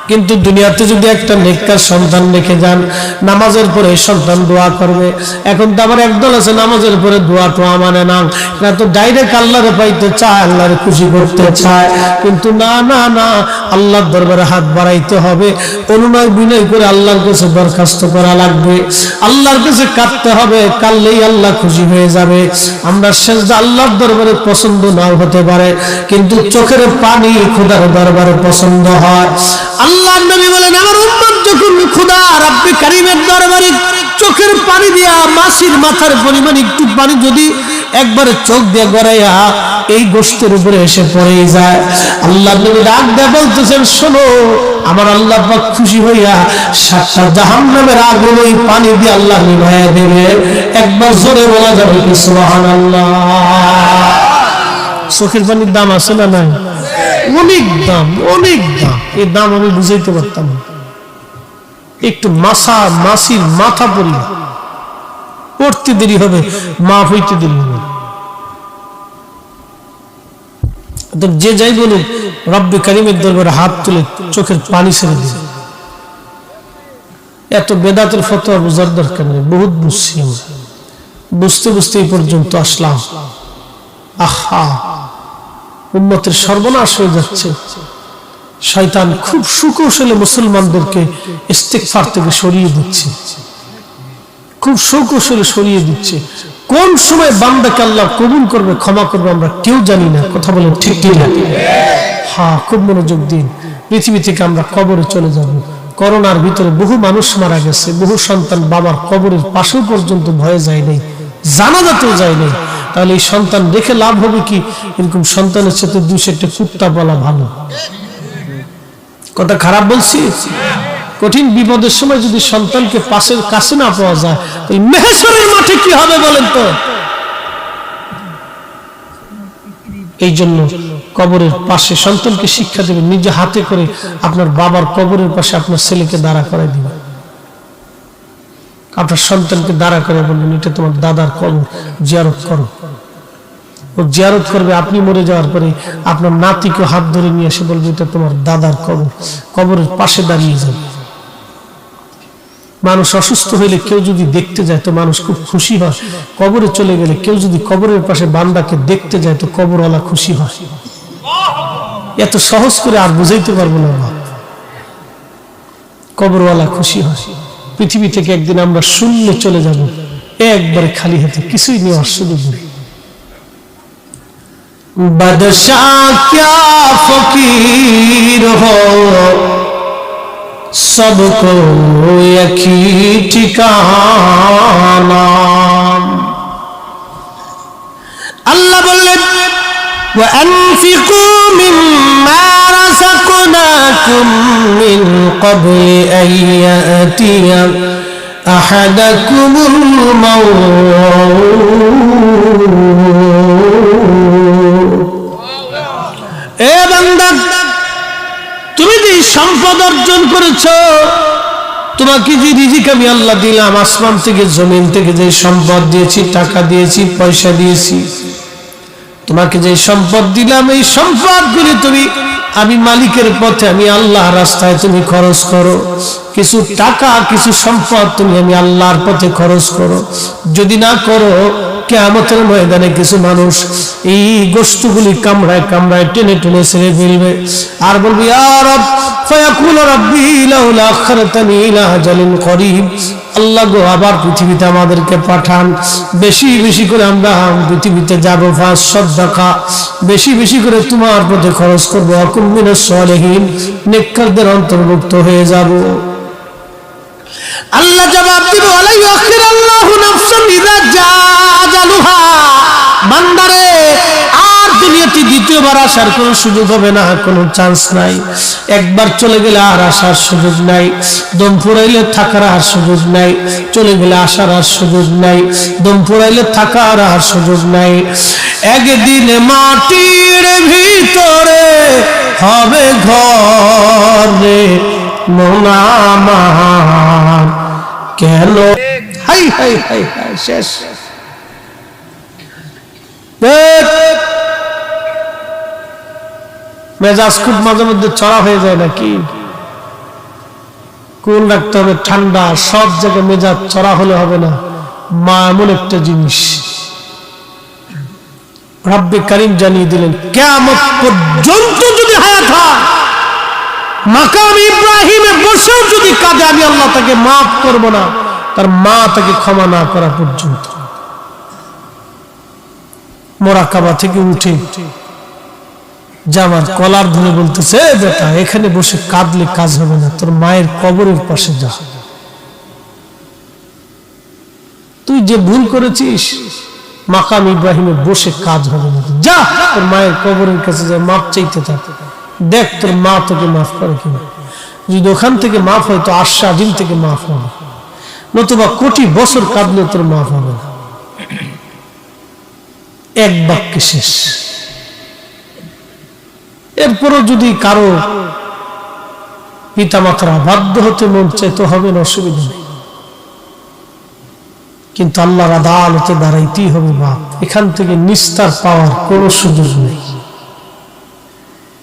কিন্তু দুনিয়াতে যদি একটা নেককার সন্তান রেখে যান, নামাজের পরে সন্তান দোয়া করবে। এখন তো আবার একদল আছে নামাজের পরে দোয়া টোয়া মানে না, না তো ডাইরেক্ট আল্লাহরে পাইতে চায়, আল্লাহরে খুশি করতে চায়। কিন্তু না না না, আল্লাহর দরবারে হাত বাড়াইতে হবে, অনুনয় বিনয় করে আল্লাহর কাছে দরখাস্ত করা লাগবে, আল্লাহর কাছে কাঁদতে হবে, কাঁদলেই আল্লাহ খুশি হয়ে যাবে। আমরা সেজদা আল্লাহর দরবারে পছন্দ নাও হতে পারে, কিন্তু চোখের পানি খোদার দরবারে পছন্দ হয়। আল্লাহর নবী বলেন আমার উম্মত যখন খোদা রব্বে কারীমের দরবারে চোখের পানি দিয়া মাছির মাথার পরিমাণ একটু পানি যদি একবারে চোখ দিয়ে গড়াইয়া এই গোশতের উপরে এসে পড়ে যায়, আল্লাহর নবী ডাক দিয়ে বলতেছেন শোনো, আমার আল্লাহ পাক খুশি হইয়া 7টা জাহান্নামের আগুন ওই পানি দিয়ে আল্লাহ নিভাইয়া দেবে। একবার জোরে বলা যাবে কি সুবহানাল্লাহ? চোখের পানির দাম আছে না নাই? অনেক দাম, অনেক দাম। এই দাম আমি বুঝাইতে পারতাম না। একটু মাছির মাথা পড়তে দেরি হবে, মাফ হইতে দেরি হবে। যে যাই বলুক রব্বে কারীমের দরবারে হাত তুলে চোখের পানি ছেড়ে দিলেন। এত বেদাতের ফতোয়া বোঝার দরকার নেই, বহুত বুঝছি আমরা, বুঝতে বুঝতে এই পর্যন্ত আসলাম। আহা, উম্মতের সর্বনাশ হয়ে যাচ্ছে। শয়তান খুব সুকৌশলে মুসলমানদেরকে ইস্তিগফার থেকে সরিয়ে দিচ্ছে, খুব সুকৌশলে সরিয়ে দিচ্ছে। কোন সময় বান্দাকে আল্লাহ কবুল করবে, ক্ষমা করবে, আমরা কেউ জানি না। কথা বলেন ঠিক কি না? হ্যাঁ, খুব মনোযোগ দিন। পৃথিবী থেকে আমরা কবরে চলে যাব। করোনার ভিতরে বহু মানুষ মারা গেছে, বহু সন্তান বাবার কবরের পাশেও পর্যন্ত ভয়ে যায় নাই, জানাজাতেও যায় নাই। তাহলে এই সন্তান রেখে লাভ হবে কি? এরকম সন্তানের সাথে 2-4টা কুত্তা বলা ভালো। কথা খারাপ বলছি? কঠিন বিপদের সময় যদি সন্তানকে পাশের কাছে না পাওয়া যায়, তাহলে মেহেশ্বরের মাঠে কি হবে বলেন তো? এই জন্য কবরের পাশে সন্তানকে শিক্ষা দেবেন, নিজে হাতে করে আপনার বাবার কবরের পাশে আপনার ছেলেকে দাঁড়া করে দিবেন। আপনার সন্তানকে দাঁড়া করে বলবেন, এটা তোমার দাদার কবর, জিয়ারত করো। ও জিয়ারত করবে। আপনি মরে যাওয়ার পরে আপনার নাতিকে হাত ধরে নিয়ে এসে বলবে, এটা তোমার দাদার কবর। কবরের পাশে দাঁড়িয়ে যাবে। মানুষ অসুস্থ হইলে কেউ যদি দেখতে যায় তো মানুষ খুব খুশি হয়। কবরে চলে গেলে কেউ যদি কবরের পাশে বান্দাকে দেখতে যায় তো কবরওয়ালা খুশি হয়। এত সহজ করে আর বুঝাইতে পারবো না। কবরওয়ালা খুশি হয়। পৃথিবী থেকে একদিন আমরা শূন্য চলে যাব, একবারে খালি হাতে, কিছুই নেওয়ার সুযোগ নেই। বাদশাহ क्या फकीर हो, सबको एक ही ठिकाना। अल्लाह बोले وأنفقوا مما رزقناكم من قبل أن يأتي أحدكم الموت। এ বান্দা, তুমি যে সম্পদ অর্জন করেছো, তোমাকে যে রিজিক আমি আল্লাহ দিলাম, আসমান থেকে জমিন থেকে যে সম্পদ দিয়েছি, টাকা দিয়েছি, পয়সা দিয়েছি, তোমাকে যে সম্পদ দিলাম, এই সম্পদগুলি তুমি আমি মালিকের পথে, আমি আল্লাহ রাস্তায় তুমি খরচ করো। কিছু টাকা, কিছু সম্পদ তুমি আমি আল্লাহর পথে খরচ করো। যদি না করো, কিয়ামতের ময়দানে কিছু মানুষ এই গোশতগুলি কামড়ায় কামড়ায় টেনে টেনে ছেড়ে ফেলবে আর বলবে, ইয়া রব, ফায়াকুলু রাব্বি লাউলা আখরতানি ইলা আজালিন করিব। আল্লাহ গো, আবার পৃথিবীতে আমাদেরকে পাঠান, বেশি বেশি করে আমরা পৃথিবীতে যাব, ফাস সাদাকা, বেশি বেশি করে তোমার পথে খরচ করবো, আকুম মিনাস সালিহিন, নেককারদের অন্তর্ভুক্ত হয়ে যাব। আল্লাহ জবাব দিবে, ওয়ালা ইউখিরুল্লাহু নাফসান ইযা জাআ আজালুহা। বান্দারে, আর দুনিয়াতে দ্বিতীয়বার আসার কোনো সুযোগ হবে না, কোনো চান্স নাই। একবার চলে গেলে আর আসার সুযোগ নাই। দম ফুরাইলে থাকার আর সুযোগ নাই। চলে গেলে আসার আর সুযোগ নাই। দম ফুরাইলে থাকার আর সুযোগ নাই। একদিন মাটির ভিতরে হবে ঘর রে মন আমার, কেন হাই হাই হাই হাই, শেষ। মেজাজ খুব মাঝে মধ্যে চড়া হয়ে যায় নাকি? কুল রাখতে হবে, ঠান্ডা। সব জায়গায় মেজাজ চড়া হলে হবে না। মা এমন একটা জিনিস, রব্বে কারীম জানিয়ে দিলেন, কিয়ামত পর্যন্ত যদি হায়াত হয়, মাকাম ইব্রাহিমে বসেও যদি কাঁদে, আমি আল্লাহ তাকে মাফ করব না, তার মা তাকে ক্ষমা না করা পর্যন্ত। মোরাকাবা থেকে উঠে জামার কলার ধরে বলতেছে, বেটা, এখানে বসে কাঁদলে কাজ হবে না, তোর মায়ের কবরের পাশে যা। তুই যে ভুল করেছিস, মাকাম ইব্রাহিমে বসে কাজ হবে না, যা তোর মায়ের কবরের কাছে যা, মাপ চাইতে থাক, দেখ তোর মা তোকে মাফ করে কিনা। যদি ওখান থেকে মাফ হয় তো আশা দিন থেকে মাফ হবে, নতুবা কোটি বছর কাঁদলে তোর মাফ হবে না। এক বাক্যে শেষ। এরপরও যদি কারো পিতা মাতারা বাধ্য হতে মন চাইতে হবে না, অসুবিধা নেই, কিন্তু আল্লাহর আদালতে দাঁড়াইতেই হবে বাপ। এখান থেকে নিস্তার পাওয়ার কোনো সুযোগ নেই।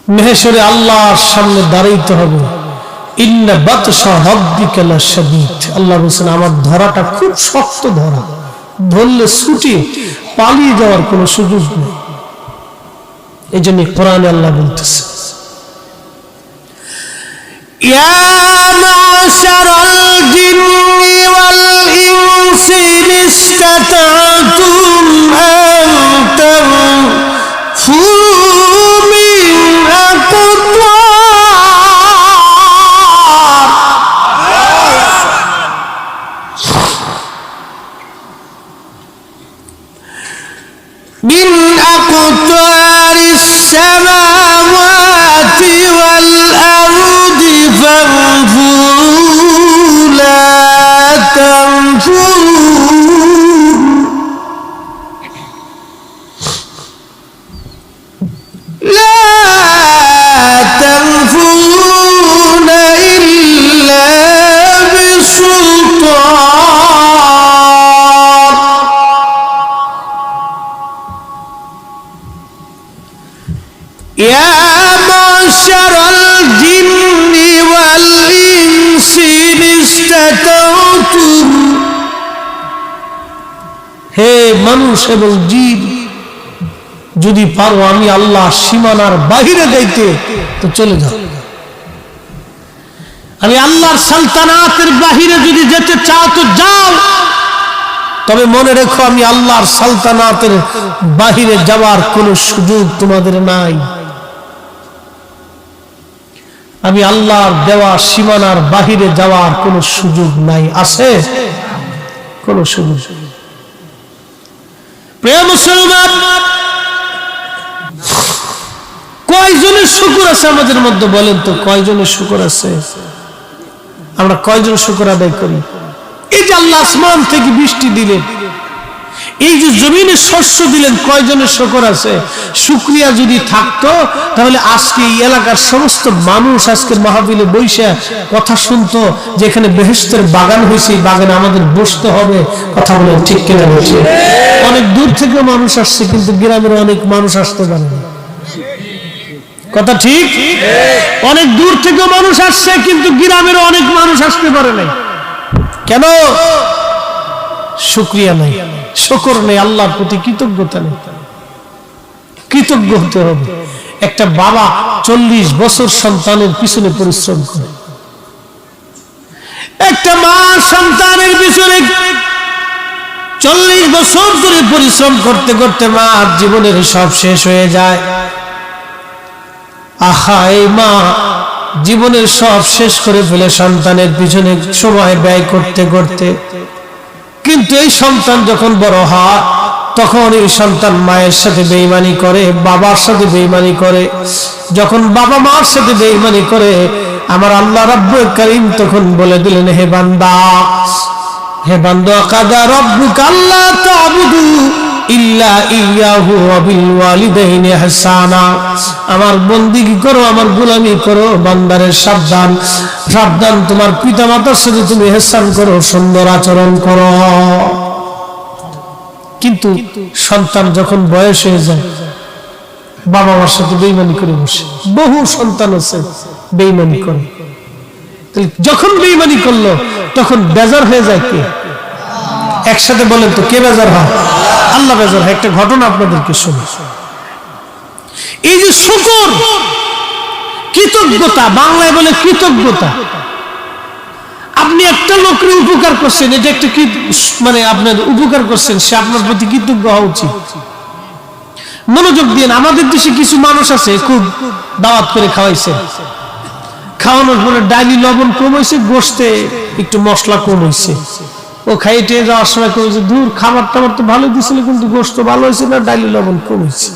মেহেশরে আল্লাহর সামনে দাঁড়াইতে হবে। ইন্না বাতশা রাব্বিকা লাশাদীদ, আল্লাহ বলেন আমার ধরাটা খুব শক্ত ধরা, ধরলে ছুটি পালিয়ে যাওয়ার কোনো সুযোগ নেই। এই জন্য কোরআনে আল্লাহ বলতেছে ইয়া মাশারাল জিন্নি ওয়াল ইনসি ইসতাতাতুম আন তানফুযু মিন أقطار السماوات والأرض فانفذوا لا تنفذون لا تنفذون إلا بسلطان يا معشر الجن والإنس إن استطعتم হে মানুষ এবং জিন, যদি পারো আমি আল্লাহ সীমানার বাহিরে যাইতে তো চলে যাও। আমি আল্লাহর সালতানাতের বাহিরে যদি যেতে চাও তো যাও, তবে মনে রেখো আমি আল্লাহর সালতানাতের বাহিরে যাওয়ার কোনো সুযোগ তোমাদের নাই। আমি আল্লাহর দেওয়া সীমানার বাহিরে যাওয়ার কোনো সুযোগ নাই। আছে কোনো সুযোগ? প্রিয় মুসলমান, কয়জনের শুকর আছে আমাদের মধ্যে বলেন তো? কয়জনের শুকর আছে? আমরা কয়জন শুকর আদায় করি? এই যে আল্লাহ আসমান থেকে বৃষ্টি দিলেন, এই যে জমিনে শস্য দিলেন, কয়জনের শুকর আছে? শুকরিয়া যদি থাকতো তাহলে আজকে এই এলাকার সমস্ত মানুষ আজকের মাহফিলে বসে কথা শুনতো যে এখানে বেহেশতের বাগান হয়েছে, এই বাগানে আমাদের বসতে হবে। কথা বলেন ঠিক কিনা? বলছে অনেক দূর থেকে মানুষ আসছে, কিন্তু গ্রামের অনেক মানুষ আসতে পারে না। কথা ঠিক? অনেক দূর থেকে মানুষ আসছে, কিন্তু গ্রামের অনেক মানুষ আসতে পারে নাই। কেন? শুকরিয়া নাই, শুকর নেই, আল্লাহর প্রতি কৃতজ্ঞতা নেই। কৃতজ্ঞ হতে হবে। একটা বাবা 40 বছর সন্তানের পিছনে পরিশ্রম করে, একটা মা সন্তানের পিছনে 40 বছর ধরে পরিশ্রম করতে করতে মার জীবনের সব শেষ হয়ে যায়। আহা, এই মা জীবনের সব শেষ করে ফেলে সন্তানের পিছনে সময় ব্যয় করতে করতে, কিন্তু এই সন্তান যখন বড় হয় তখন এই সন্তান মায়ের সাথে বেঈমানি করে, বাবার সাথে বেঈমানি করে। যখন বাবা মার সাথে বেঈমানি করে, আমার আল্লাহ রাব্বুল কারীম তখন বলে দিলেন, হে বান্দা, হে বান্দা, কাদা রাব্বুকা আল্লা তা'বুদু ইল্লা ইয়াহু ওয়া বিল ওয়ালিদাইনি ইহসানা। আমার বন্দেগী করো, আমার গোলামি করো, বান্দারে সাবধান, সাবধান, তোমার পিতামাতার সাথে তুমি ইহসান করো, সুন্দর আচরণ করো। কিন্তু সন্তান যখন বয়স হয়ে যায়, বাবা মার সাথে বেঈমানি করে বসে। বহু সন্তান আছে বেঈমানি করে। যখন বেঈমানি করলো তখন বেজার হয়ে যায় কে? একসাথে বলেন তো, কে বেজার হয়? আল্লাহ বেজার হয়। একটা ঘটনা আপনাদেরকে শুনি। এই যে শুকর, কৃতজ্ঞতা, বাংলায় বলে কৃতজ্ঞতা। আপনি একটা লোকের উপকার করছেন, এটা একটা মানে আপনার উপকার করছেন, সে আপনার প্রতি কৃতজ্ঞ হওয়া উচিত। মনোযোগ দিয়ে, আমাদের দেশে কিছু মানুষ আছে খুব দাওয়াত করে খাওয়াইছে, খাওয়ানোর পরে ডাইলি লবণ কম হয়েছে, গোশতে একটু মশলা কম হয়েছে। ও খাইতে যাওয়ার সময় কমেছে, দূর, খাবার টাবার তো ভালো দিছিল, কিন্তু গোশত ভালো হয়েছে না, ডাইলি লবণ কম হয়েছে।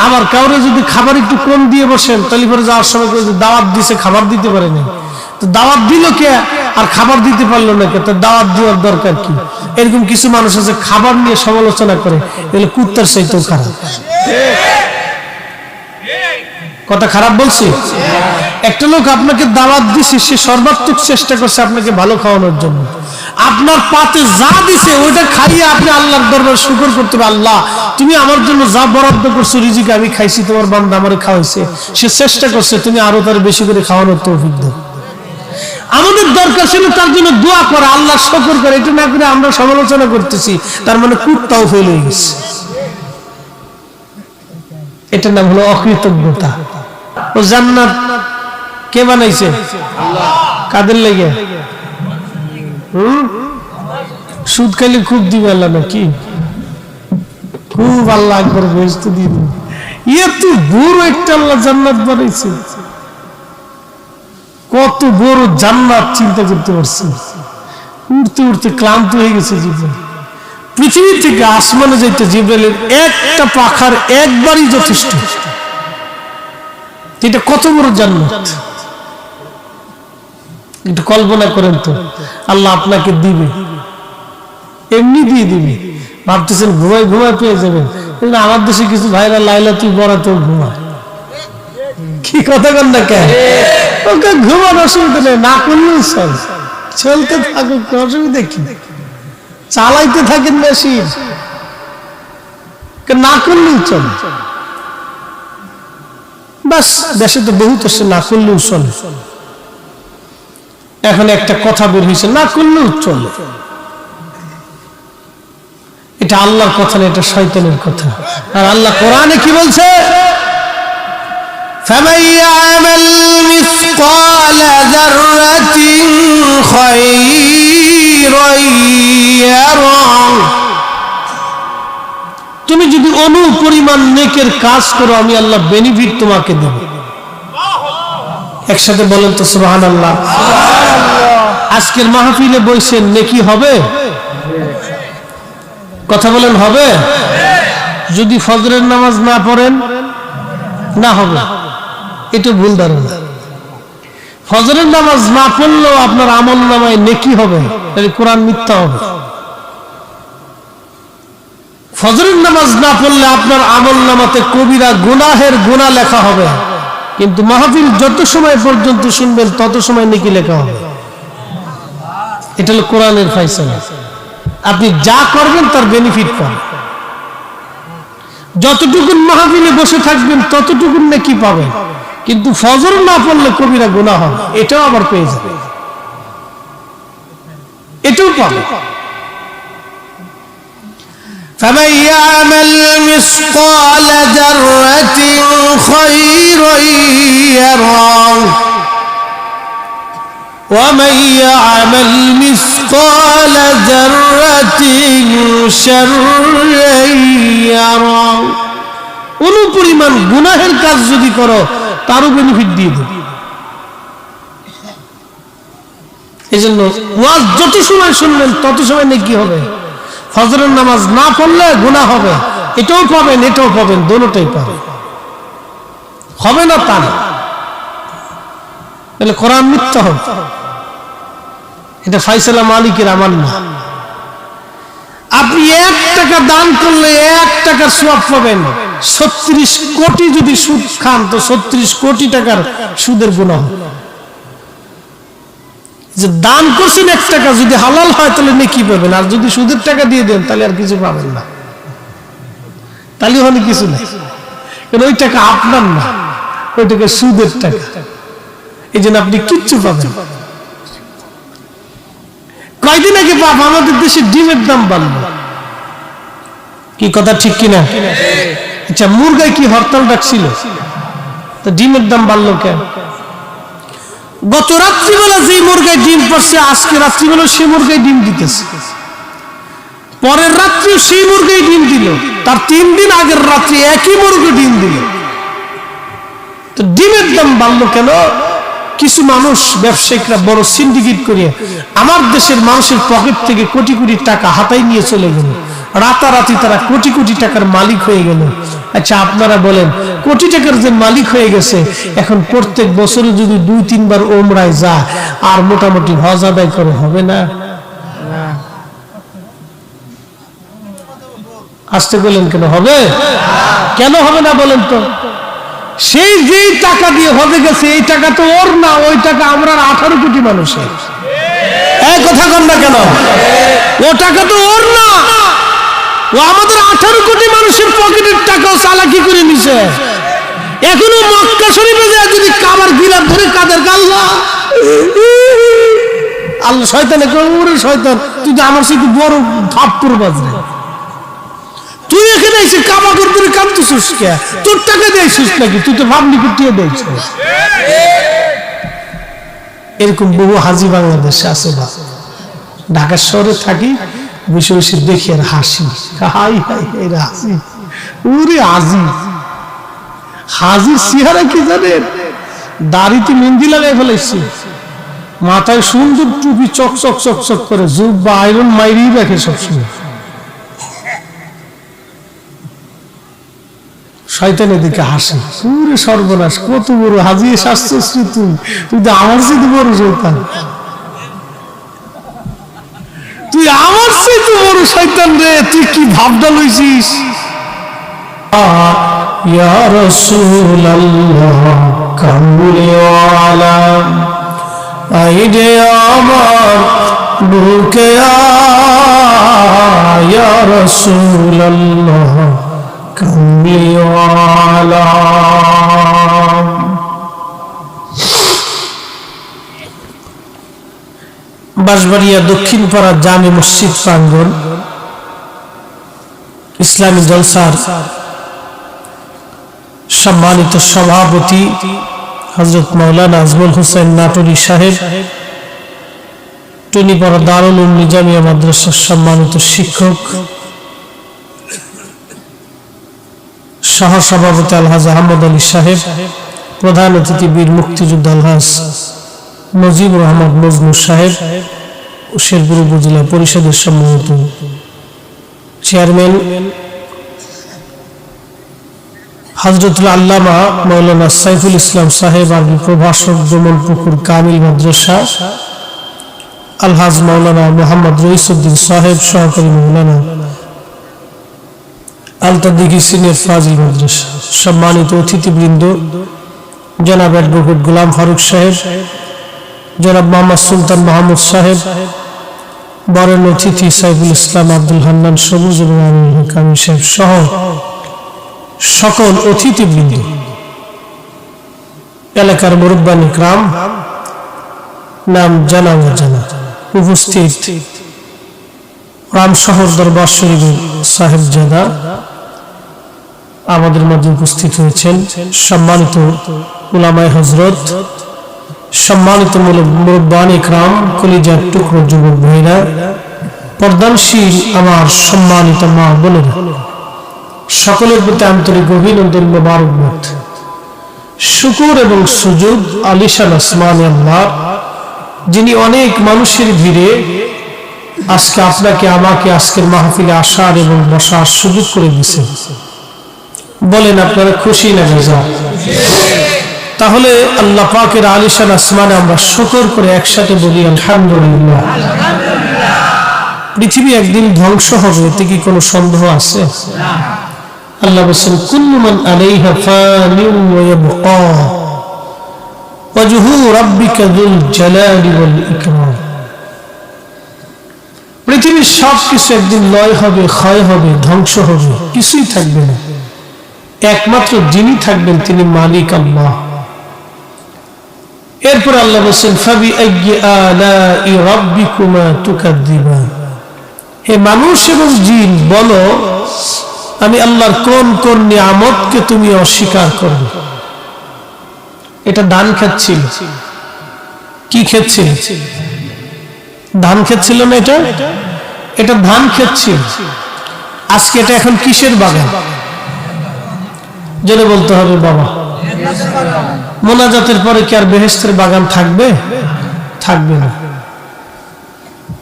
আবার কাউরে যদি খাবার একটু কম দিয়ে বসেন, তাহলে পরে যাওয়ার সময় দাওয়াত দিছে, খাবার দিতে পারে না। তো দাওয়াত দিল কে আর খাবার দিতে পারলো না কে? তো দাওয়াত দেওয়ার দরকার কি? এরকম কিছু মানুষ আছে খাবার নিয়ে সমালোচনা করে, এগুলো কুত্তার চাইতেও খারাপ। কথা খারাপ বলছি? একটা লোক আপনাকে দাওয়াত দিছে, সে সর্বাত্মক চেষ্টা করছে আপনাকে ভালো খাওয়ানোর জন্য, আপনার পাতে যা দিছে ওইটা খাইয়ে আপনি আল্লাহর দরবারে শুকর করতে হবে, আল্লাহ তুমি আমার জন্য যা বরাদ্দ করছো রিজিক আমি খাইছি, তোমার বান্দা আমারে খাওয়াইছে, সে চেষ্টা করছে, তুমি আরো তার বেশি করে খাওয়ানোর তৌফিক দাও। আমাদের দরকার ছিল তার জন্য দোয়া করা, আল্লাহ শুকর করে। এটা না করে আমরা সমালোচনা করতেছি, তার মানে কুত্তাও ফেল হয়ে গেছে। এটার নাম হলো অকৃতজ্ঞতা। ও জান্নাত কে বানাইছে? আল্লাহ। কাদের লেগে? সুদ খাইলে খুব দিবে আল্লাহ নাকি? খুব আল্লাহ একবার বেহেশত দিয়ে দিবে। এত বড় একটা আল্লাহ জান্নাত বানাইছে, কত বড় জান্নাত চিন্তা করতে পারছি। উড়তে উড়তে ক্লান্ত হয়ে গেছে জীবন। পৃথিবী থেকে আসমানে যাইতে জিবরাইলের একটা পাখার একবারই যথেষ্ট। এটা কত বড় জান্নাত একটু কল্পনা করেন তো। আল্লাহ আপনাকে দিবে, এমনি দিয়ে দিবে, ভাবতেছেন ঘুমাই ঘুমাই পেয়ে যাবেন। আমার দেশে কিছু ভাইরা লাইলা তুই বড়াতে ঘুমায়, কি কথা কন না কেন? ওকে ঘুমার অসুবিধা নেই, না করলেও চলে, চলতে থাকুক, অসুবিধা কি? চালাইতে থাকেন মেশিন, না করলেও চলে। বাস দেশে তো বহুত আসে না করলেও চলে। এখন একটা কথা বের হয়েছে, না করলেও চলে। এটা আল্লাহর কথা না, এটা শয়তানের কথা। আর আল্লাহ কোরআনে কি বলছে? فَمَن يَعْمَلْ مِثْقَالَ ذَرَّةٍ خَيْرًا يَرَهُ। তুমি যদি অনুপরিমাণ নেকের কাজ করো, আমি আল্লাহ বেনিফিট তোমাকে দেব। একসাথে বলেন তো সুবহানাল্লাহ। আজকের মাহফিলে বসে নেকি হবে? কথা বলেন হবে? যদি ফজরের নামাজ না পড়েন না হবে, এটা ভুল ধারণা। ফজরের নামাজ না পড়লেও আপনার আমল নামায় নেকি হবে, কোরআন মিথ্যা হবে। ফজরের নামাজ না পড়লে আপনার আমল নামাতে কবিরা গুনাহের গুনাহ লেখা হবে, কিন্তু মাহফিল যত সময় পর্যন্ত শুনবেন তত সময় নেকি লেখা হবে। এটা হলো কোরআনের ফয়সালা। আপনি যা করবেন তার বেনিফিট পাবেন। যতটুকু মাহফিলে বসে থাকবেন ততটুকু নেকি পাবেন, কিন্তু ফজর না পড়লে কবিরা গুনাহ হবে, এটাও আবার পেয়ে যাবে, এটাও পাবে। فَمَن يَعْمَلْ مِثْقَالَ ذَرَّةٍ خَيْرًا يَرَهُ وَمَن يَعْمَلْ مِثْقَالَ ذَرَّةٍ شَرًّا يَرَهُ। অনুপরিমাণ গুনাহের কাজ যদি করো তারও বেনিফিট দিয়ে দেবে। এজন্য ওয়াজ যত সময় শুনবেন তত সময় নেকি হবে। ফজরের নামাজ না পড়লে গুনাহ হবে, এটাও পাবেন এটাও পাবেন, দুটোটাই পাবেন। হবে না তা না, তাহলে কোরআন মিথ্যা হবে। এটা ফয়সালা মালিকের, আমার না। আপনি 1 টাকা দান করলে 1 টাকার সওয়াব পাবেন। 36 কোটি যদি সুদ খান তো 36 কোটি টাকার সুদের গুনাহ। যে দান করছেন 1 টাকা যদি হালাল হয় তাহলে নেকি পাবেন, আর যদি সুদের টাকা দিয়ে দেন তাহলে আর কিছু পাবেন না। তাহলে হলে কিছু নেই, কারণ ওই টাকা আপনার না, ওই টাকা সুদের টাকা। এই জন্য আপনি কিচ্ছু পাবেন। কয়দিন আগে বাপ আমাদের দেশে ডিমের দাম বাড়লো, কি কথা ঠিক কিনা? আচ্ছা, মুরগায় কি হরতাল ডাকছিল? তো ডিমের দাম বাড়লো কেন? গত রাত্রিবেলা যে মুরগায় ডিম পড়ছে, আজকে রাত্রিবেলা সেই মুরগায় ডিম দিতেছে, পরের রাত্রিও সেই মুরগায় ডিম দিল, তার 3 দিন আগের রাত্রি একই মুরগি ডিম দিল। তো ডিমের দাম বাড়লো কেন? কিছু মানুষ ব্যবসায়িকরা বড় সিন্ডিকেট করিয়ে আমার দেশের মানুষের পকেট থেকে কোটি কোটি টাকা হাতায় নিয়ে চলে গেল। রাতারাতি তারা কোটি কোটি টাকার মালিক হয়ে গেল। আচ্ছা, আপনারা বলেন, কোটি টাকার যে মালিক হয়ে গেছে, এখন প্রত্যেক বছরে যদি 2-3 বার ওমরায় যায় আর মোটামুটি হজ আদায় করে, হবে না? আসতে বলেন কেন হবে? কেন হবে না বলেন তো? সেই যেই টাকা দিয়ে হজে গেছে, এই টাকা তো ওর না, ওই টাকা আমরা 18 কোটি মানুষের। এই কথা কন না কেন? ও টাকা তো ওর না, ও আমাদের 18 কোটি মানুষের পকেটের টাকাও চালাকি করে নিছে। এখনো মক্কা শরীফে যায় যদি কাবার গিলাপ ধরে কাদের আল্লাহ আল্লাহ শয়তানে ওরে শয়তান, তুই তো আমার সাথে বড় থাপ্পড় বাজরে, তুই এখানে এসে কাবা করে কাঁদতেছিস কে? তোর টাকা দিয়েছিস নাকি? তুই তো ভাবনি কুটিয়ে দিয়েছিস। এরকম বহু হাজি বাংলাদেশে আছে। ঢাকা শহরে থাকি, বসে বসে দেখি আর হাসি, হাই হাই এরা হাসি, ওরে হাজি। হাজির চেহারা কি জানেন? দাড়িতে মেহেন্দি লাগাই ফেলেছি, মাথায় সুন্দর টুপি চকচক চকচক করে, জুব বা আয়রন মাইরেই রাখে সবসময়। শয়তানের দিকে হাসে, পুরো সর্বনাশ, কত বড় হাজি আসছিস তুই, তুই তো আমার চেয়ে বড় শয়তান, তুই আমার চেয়ে বড় শয়তান রে, তুই কি ভাবনা লইছিস? ইয়া রাসূলুল্লাহ কামলিওয়ালা আইডে আমার বুকে ইয়া রাসূলুল্লাহ কামলিওয়ালা। বাঁশবাড়িয়া দক্ষিণ পাড়া জামে মসজিদ প্রাঙ্গণ ইসলামী জলসার সম্মানিত সভাপতি হযরত মাওলানা আজমল হোসেন নাটোরী সাহেব, টুনিপাড়া দারুল উলুম নিজামিয়া মাদ্রাসার সম্মানিত শিক্ষক, সহসভাপতি আলহাজ আহমদ আলী সাহেব, প্রধান অতিথি বীর মুক্তিযোদ্ধা আলহাজ নজিবুর রহমান মজনু সাহেব, শেরপুর উপজেলা পরিষদের সম্মানিত চেয়ারম্যান হযরতুল আল্লামা মাওলানা সাইফুল ইসলাম সাহেব, আরবি প্রভাষক, জমলপুকুর কামিল মাদ্রাসা, আলহাজ মাওলানা মোহাম্মদ রইসউদ্দিন সাহেব, সহকারী মাওলানা আলতাদিঘি সিনিয়র ফাজিল মাদ্রাসা, সম্মানিত অতিথিবৃন্দ জনাব অ্যাডভোকেট গোলাম ফারুক সাহেব, জনাব মোহাম্মদ সুলতান মাহমুদ সাহেব, বরেণ্য অতিথি সাইফুল ইসলাম আব্দুল হান্নান সবুজ এবং আমিনুল হক কামিল সাহেব সহ সকল অতিথিবৃন্দ, এলাকার মুরব্বান ইকরাম, নাম জানা অজানা উপস্থিত রামশহর দরবার শরীফের সাহেবজাদা আমাদের মধ্যে উপস্থিত হয়েছেন, সম্মানিত উলামায়ে হযরত, সম্মানিত মুরব্বান ইকরাম, কলিজার টুকরো যুবক ভাইরা, পর্দানশীল আমার সম্মানিত মা বোনেরা, সকলের প্রতি আন্তরিক অভিনন্দন, মোবারকবাদ, শুকর এবং সুজুদ আলিশান আসমান আল্লাহ, যিনি অনেক মানুষের ভিড়ে আজকে আপনাকে আমাকে আজকের মাহফিলে আসার এবং বসার সুযোগ করে দিয়েছেন। বলেন আপনারা খুশি না বেজার? তাহলে আল্লাহ পাকের আলিশান আসমানে আমরা শুকর করে একসাথে বলি আলহামদুলিল্লাহ। পৃথিবী একদিন ধ্বংস হবে, এতে কি কোনো সন্দেহ আছে? আল্লাহ বলেন কুল্লু মান আলাইহা ফানিন ওয়া ইয়াবকা ওয়াজহু রাব্বিকা যুল জালালি ওয়াল ইকরাম। পৃথিবীর সব কিছু একদিন লয় হবে, ক্ষয় হবে, ধ্বংস হবে, কিছুই থাকবে না, একমাত্র যিনি থাকবেন তিনি মালিক আল্লাহ। এরপর আল্লাহ বলেন ফাবি আইয়ি আলাই রাব্বিকুমা তুকাদ্দিবান। হে মানুষ এবং জিন, বলো আমি আল্লাহর কোন কোন নিয়ামতকে তুমি অস্বীকার করবে? এটা ধান খাচ্ছিল, কি খেচ্ছিল? ধান খেচ্ছিল না, এটা ধান খেচ্ছিল। আজকে এটা এখন কিসের বাগান? জেনে বলতে হবে বাবা। মোনাজাতের পরে কি আর বেহেশতের বাগান থাকবে? থাকবে না।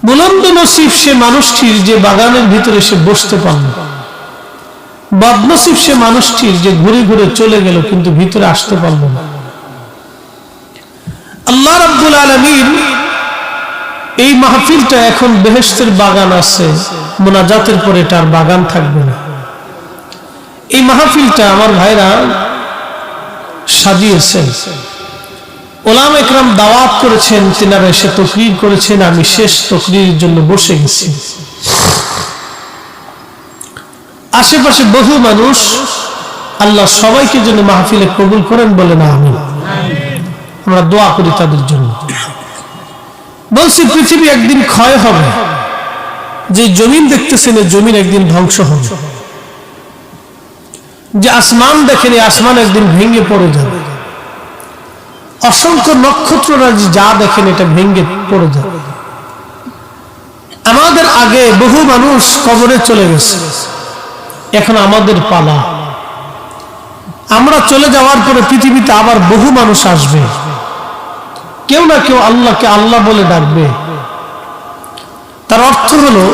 বুলন্দ নসিব সে মানুষটির যে বাগানের ভিতরে সে বসতে পারল, বদনসিব সে মানুষটির যে ঘুরে ঘুরে চলে গেল কিন্তু ভিতরে আসতে পারল না। আল্লাহ রাব্বুল আলামিন এই মাহফিলটা এখন বেহেশতের বাগান আছে, মোনাজাতের পরে এটার বাগান থাকবে না। এই মাহফিলটা আমার ভাইরা সাজিয়েছেন, ওলামা ইকরাম দাওয়াত করেছেন, তিনারা এসে তাকরীর করেছেন, আমি শেষ তাকরীরের জন্য বসে গেছি। আশেপাশে বহু মানুষ, আল্লাহ সবাইকে যেন মাহফিলে কবুল করেন বলে না আমিন। আমরা দোয়া করি তাদের জন্য। বলছি পৃথিবী একদিন ক্ষয় হবে, যে জমিন দেখতেছেন এই জমিন একদিন ধ্বংস হবে, যে আসমান দেখেন এই আসমান একদিন ভেঙে পড়ে যাবে, অসংখ্য নক্ষত্ররাজি যা দেখেন এটা ভেঙে পড়ে যাবে। আমাদের আগে বহু মানুষ কবরে চলে গেছে, এখন আমাদের পালা। আমরা চলে যাওয়ার পরে পৃথিবীতে আবার বহু মানুষ আসবে, কেউ না কেউ আল্লাহকে আল্লাহ বলে ডাকবে। তার অর্থ হলো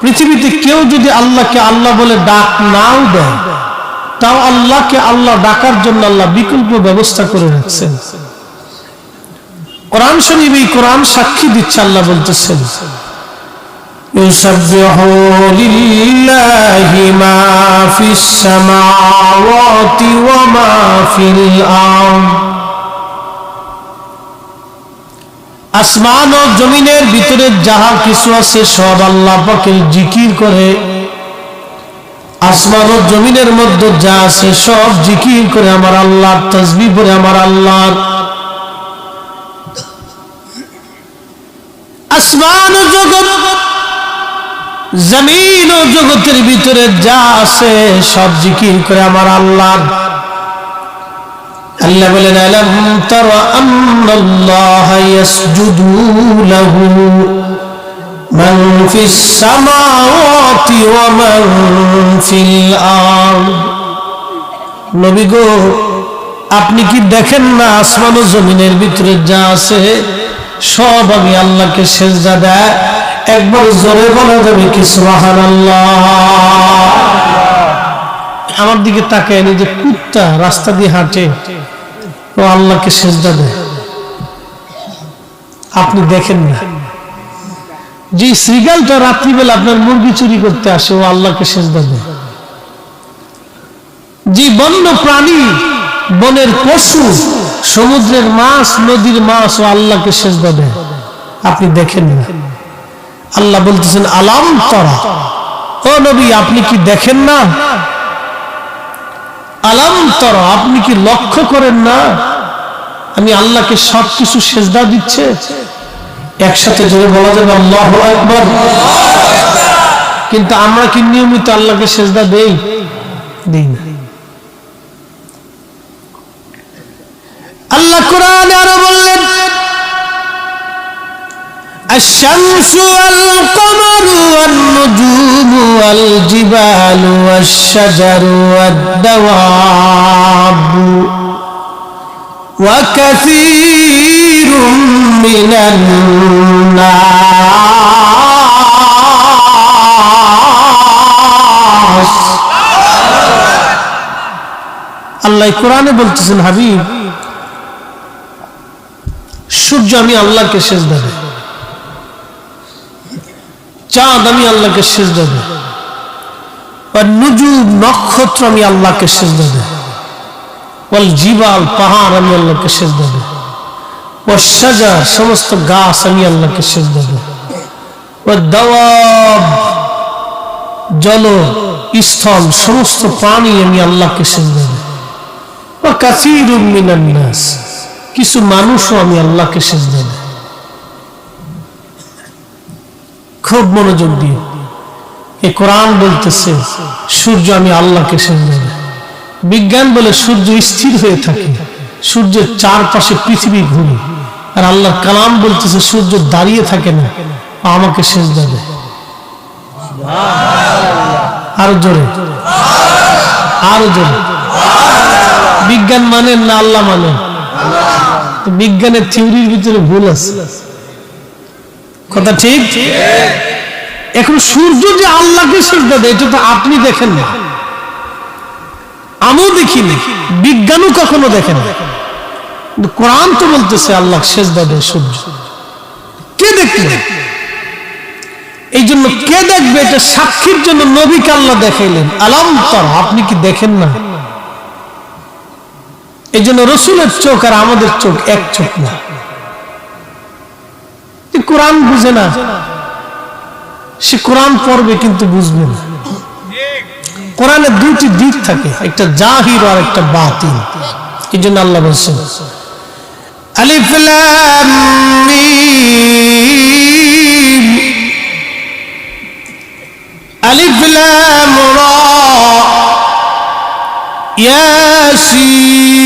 পৃথিবীতে কেউ যদি আল্লাহকে আল্লাহ বলে ডাক নাও দেয়, তাও আল্লাহকে আল্লাহ ডাকার জন্য আল্লাহ বিকল্প ব্যবস্থা করে রাখছেন। কোরআন শরীফ এই কোরআন সাক্ষী দিচ্ছে, আল্লাহ বলতেছেন ইউসাব্বিহু লিল্লাহি মা ফিস সামাওয়াতি ওয়া মা ফিল আরদ। আসমান ও জমিনের ভিতরে যাহা কিছু আছে সব আল্লাহ পাকের জিকির করে। আসমান ও জমিনের মধ্যে যা আছে সব জিকির করে আমার আল্লাহর, তাসবিহ করে আমার আল্লাহর। আসমান ও জগৎ, জমিন ও জগতের ভিতরে যা আছে সব জিকির করে আমার আল্লাহর। আল্লাহ বলেন আলাম তারা আন্নাল্লাহা ইয়াসজুদু লাহু মান ফিস সামাওয়াতি ওয়া মান ফিল আরদ। নবী গো, আপনি কি দেখেন না আসমান ও জমিনের ভিতরে যা আছে সব আমি আল্লাহকে সিজদা দেয়? একবার জোরে বলা যাবে কি সুবহানাল্লাহ? আমার দিকে তাকায়, যে কুত্তা রাস্তা দিয়ে হাঁটে ও আল্লাহকে সিজদা দেয়, আপনি দেখেন না? যে শ্রীগালটা রাত্রিবেলা আপনার মুরগি চুরি করতে আসে ও আল্লাহকে সিজদা দেয়। যে বন্য প্রাণী, বনের পশু, সমুদ্রের মাছ, নদীর মাছ ও আল্লাহকে সিজদা দেয়, আপনি দেখেন না? আল্লাহ বলতেছেন আলাম তারা, ও নবী আপনি কি দেখেন না? আলাম তারা, আপনি কি লক্ষ্য করেন না আমি আল্লাহকে সবকিছু সিজদা দিচ্ছে? একসাথে জোরে বলা যাবে আল্লাহু আকবার। কিন্তু আমরা কি নিয়মিত আল্লাহকে সিজদা দেই? দেই না। আল্লাহ কোরআনে আরো বললেন الشمس والقمر والنجوم والجبال والشجر والدواب وكثير من الناس। আল্লাহ কোরআনে বলতেছেন হাবিব, সূর্য আমি আল্লাহকে সিজদা দেই, চাঁদ আমি আল্লাহকে সিজদা দেই, আর নুজুম নক্ষত্র আমি আল্লাহকে সিজদা দেই, ওয়াল জিবাল পাহাড় আমি আল্লাহকে সিজদা দেই, ওয়াস শাজার সমস্ত গাছ আমি আল্লাহকে সিজদা দেই, ওয়াদ দাওয়াব জল স্থল সমস্ত প্রাণী আমি আল্লাহকে সিজদা দেই, ওয়া কাসীরুম মিনান নাস কিছু মানুষও আমি আল্লাহকে সিজদা দেই। খুব মনোযোগ দিয়ে এই কোরআন বলতেছে সূর্য আমি আল্লাহকে সিজদা দেই। বিজ্ঞান বলে সূর্য স্থির হয়ে থাকে, সূর্যের চারপাশে পৃথিবী ঘুরে, আর আল্লাহর কালাম বলতেছে সূর্য দাঁড়িয়ে থাকে না, আমাকে সিজদা দেয়। আরো জোরে, আরো জোরে। বিজ্ঞান মানেন না আল্লাহ মানেন? বিজ্ঞানের থিওরির ভিতরে ভুল আছে, কথা ঠিক? এখন সূর্য যে আল্লাহকে সিজদা দেয় এটা তো আপনি দেখেন না, আমিও দেখিনি, বিজ্ঞানও কখনো দেখেন না, কোরআন তো বলতেছে আল্লাহ সিজদা দেয় সূর্য। কে দেখবে? এই জন্য কে দেখবে এটা সাক্ষীর জন্য নবীকে আল্লাহ দেখাইলেন আলাম তারা, আপনি কি দেখেন না? এই জন্য রসুলের চোখ আর আমাদের চোখ এক চোখ না। কোরআন বুঝে না, সে কোরআন পড়বে কিন্তু বুঝবে না। কোরআনের দুটি দিক থাকে, একটা জাহির আর একটা বাতিন। এই জন্য আল্লাহ বলছেন আলিফ লাম মিম আলিফ লাম রা ইয়াসিন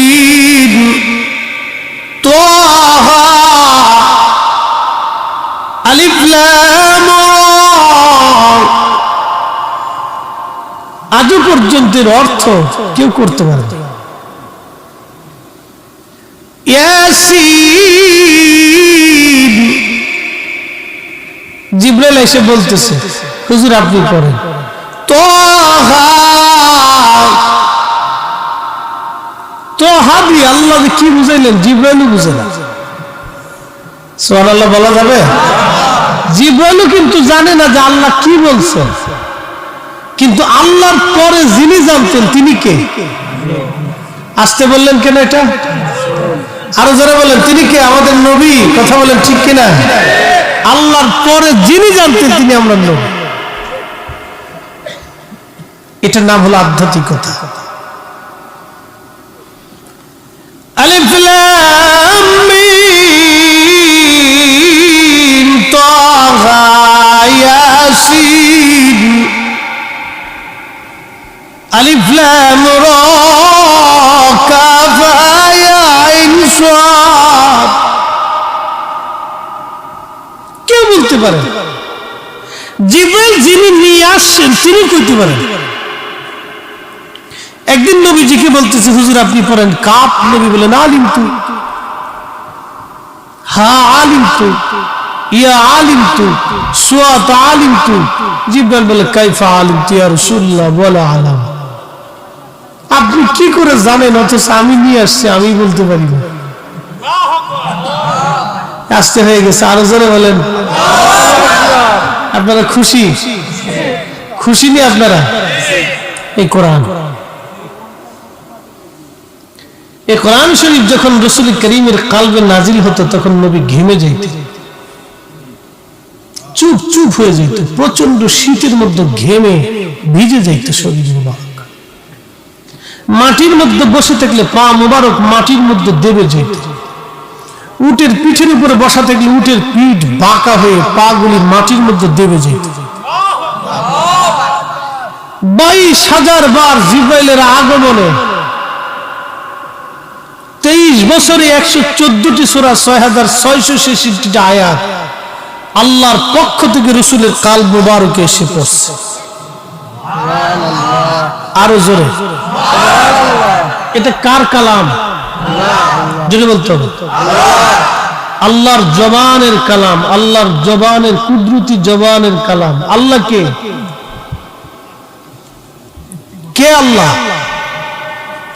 তাহা আলিফ লাম রা। আজও পর্যন্ত এর অর্থ কেউ করতে পারে না। ইয়াসিন, জিবরাইল এসে বলতেছে হুজুর আপনি পড়েন। তাহা, তাহা দিয়ে আল্লাহ কি বুঝাইলেন জিবরাইলও বুঝে না। সুবহানাল্লাহ বলা যাবে? জিবরাইলও কিন্তু জানে না যে আল্লাহ কি বলছেন, কিন্তু আল্লাহর পরে যিনি জানতেন তিনি কে? আসতে বললেন কেন এটা? আরো যারা বলেন তিনি কে? আমাদের নবী। কথা বলেন ঠিক কিনা? আল্লাহর পরে যিনি জানতেন তিনি আমরা নবী। এটার নাম হলো আধ্যাত্মিকতা। আলিফ লাম মিম তাহা ইয়াসিন আলিফ লাম রা কাফ হা আইন সাদ। কে বলতে পারে? জিবরাইল যিনি নিয়ে আসছেন তিনি কইতে পারেন। একদিন নবীজিকে বলতেছে হুজুর আপনি পড়েন কাফ। নবী বলেন আলিম তু, হা আলিম তু, ইয়া আলিম তু, সুয়াত আলিম তু। জিবরাইল বলে কাইফা আলিম তু ইয়া রাসূলুল্লাহ, বলা আলাম। আপনি কি করে জানেন অথচ আমি নিয়ে আসছি আমি বলতে পারি না? আসতে হয়ে গেছে। আরো জোরে বলেন। আপনারা খুশি? খুশি নি আপনারা? এই কোরআন, এই কোরআন শরীফ যখন রাসূল করিমের কলবে নাজিল হতো তখন নবী ঘেমে যেতেন, চুপ চুপ হয়ে যেত। প্রচন্ড শীতের মধ্যে ঘেমে ভিজে যাইত শরীর মুবারক। মাটির মধ্যে বসে থাকলে পা মুবারক মাটির মধ্যে দেবে যেত। উটের পিঠের উপরে বসা থাকলে উটের পিঠ বাঁকা হয়ে পা গুলি মাটির মধ্যে দেবে যেত। 22,000 বার জিবরাইলের আগমনে 23 বছরে 114টি সূরা, 6,666টি আয়াত আল্লাহর পক্ষ থেকে রাসূলের কালব মুবারকে এসে পড়ছে। আরো জোরে। এটা কার কালাম? জোরে বলতে হবে। আল্লাহর জবানের কালাম, আল্লাহর জবানের কুদরতি জবানের কালাম। আল্লাহ কে? কে আল্লাহ?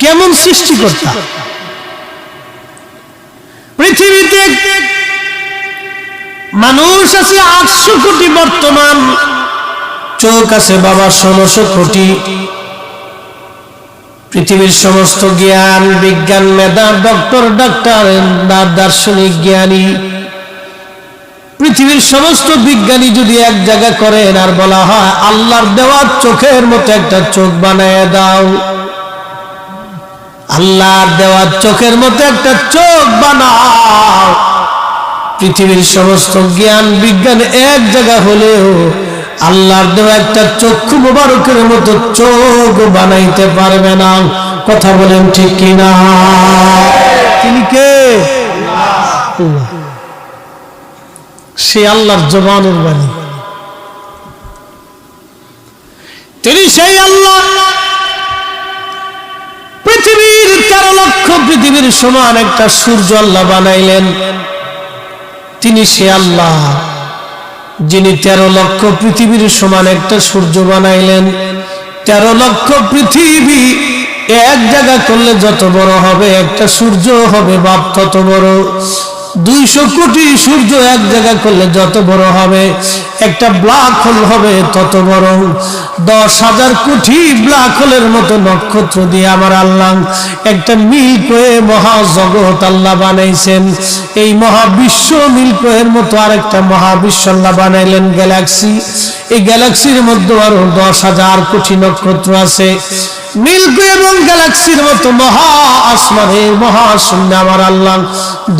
কেমন সৃষ্টিকর্তা? পৃথিবীতে মানুষ আছে 800 কোটি, বর্তমান চোখ আছে বাবা 1600 কোটি। পৃথিবীর সমস্ত জ্ঞান বিজ্ঞান মেধা, ডক্টর দার্শনিক জ্ঞানী, পৃথিবীর সমস্ত বিজ্ঞানী যদি এক জায়গা করেন আর বলা হয় আল্লাহর দেওয়া চোখের মতো একটা চোখ বানায় দাও, আল্লাহর দেওয়া চোখের মতো একটা চোখ বানাও, পৃথিবীর সমস্ত জ্ঞান বিজ্ঞান এক জায়গা হলেও আল্লাহর দেওয়া একটা চক্ষু মুবারকের মতো চোখ বানাইতে পারবে না। কথা বলেন ঠিক কিনা? তিনি কে? সে আল্লাহর জবানের বাণী। তিনি সেই আল্লাহ পৃথিবীর 13 লক্ষ পৃথিবীর সমান একটা সূর্য আল্লাহ বানাইলেন। তিনি সে আল্লাহ যিনি 13 লক্ষ পৃথিবীর সমান একটা সূর্য বানাইলেন। 13 লক্ষ পৃথিবী এক জায়গা করলে যত বড় হবে একটা সূর্য হবে বাপ তত বড়। 200 কোটি সূর্য এক জায়গায় করলে যত বড় হবে, একটা ব্ল্যাক হোল হবে তত বড়। 10,000 কোটি ব্ল্যাক হোলের মতো নক্ষত্র দিয়ে আমার আল্লাহ একটা মিল্কি ওয়ে মহাজগৎ আল্লাহ বানাইছেন। এই মহাবিশ্ব মিল্কি ওয়ের মতো আরেকটা মহাবিশ্ব আল্লাহ বানাইলেন, গ্যালাক্সি। এই গ্যালাক্সির মধ্যে আরো 10,000 কোটি নক্ষত্র আছে। মিল্কি এবং গ্যালাক্সির মতো মহা আসমানে মহাশূন্য আমার আল্লাহ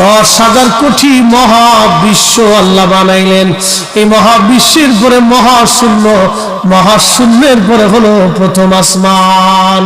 10,000 কোটি মহাবিশ্ব আল্লাহ বানাইলেন। এই মহাবিশ্বের পরে মহাশূন্য, মহাশূন্যের পরে হলো প্রথম আসমান।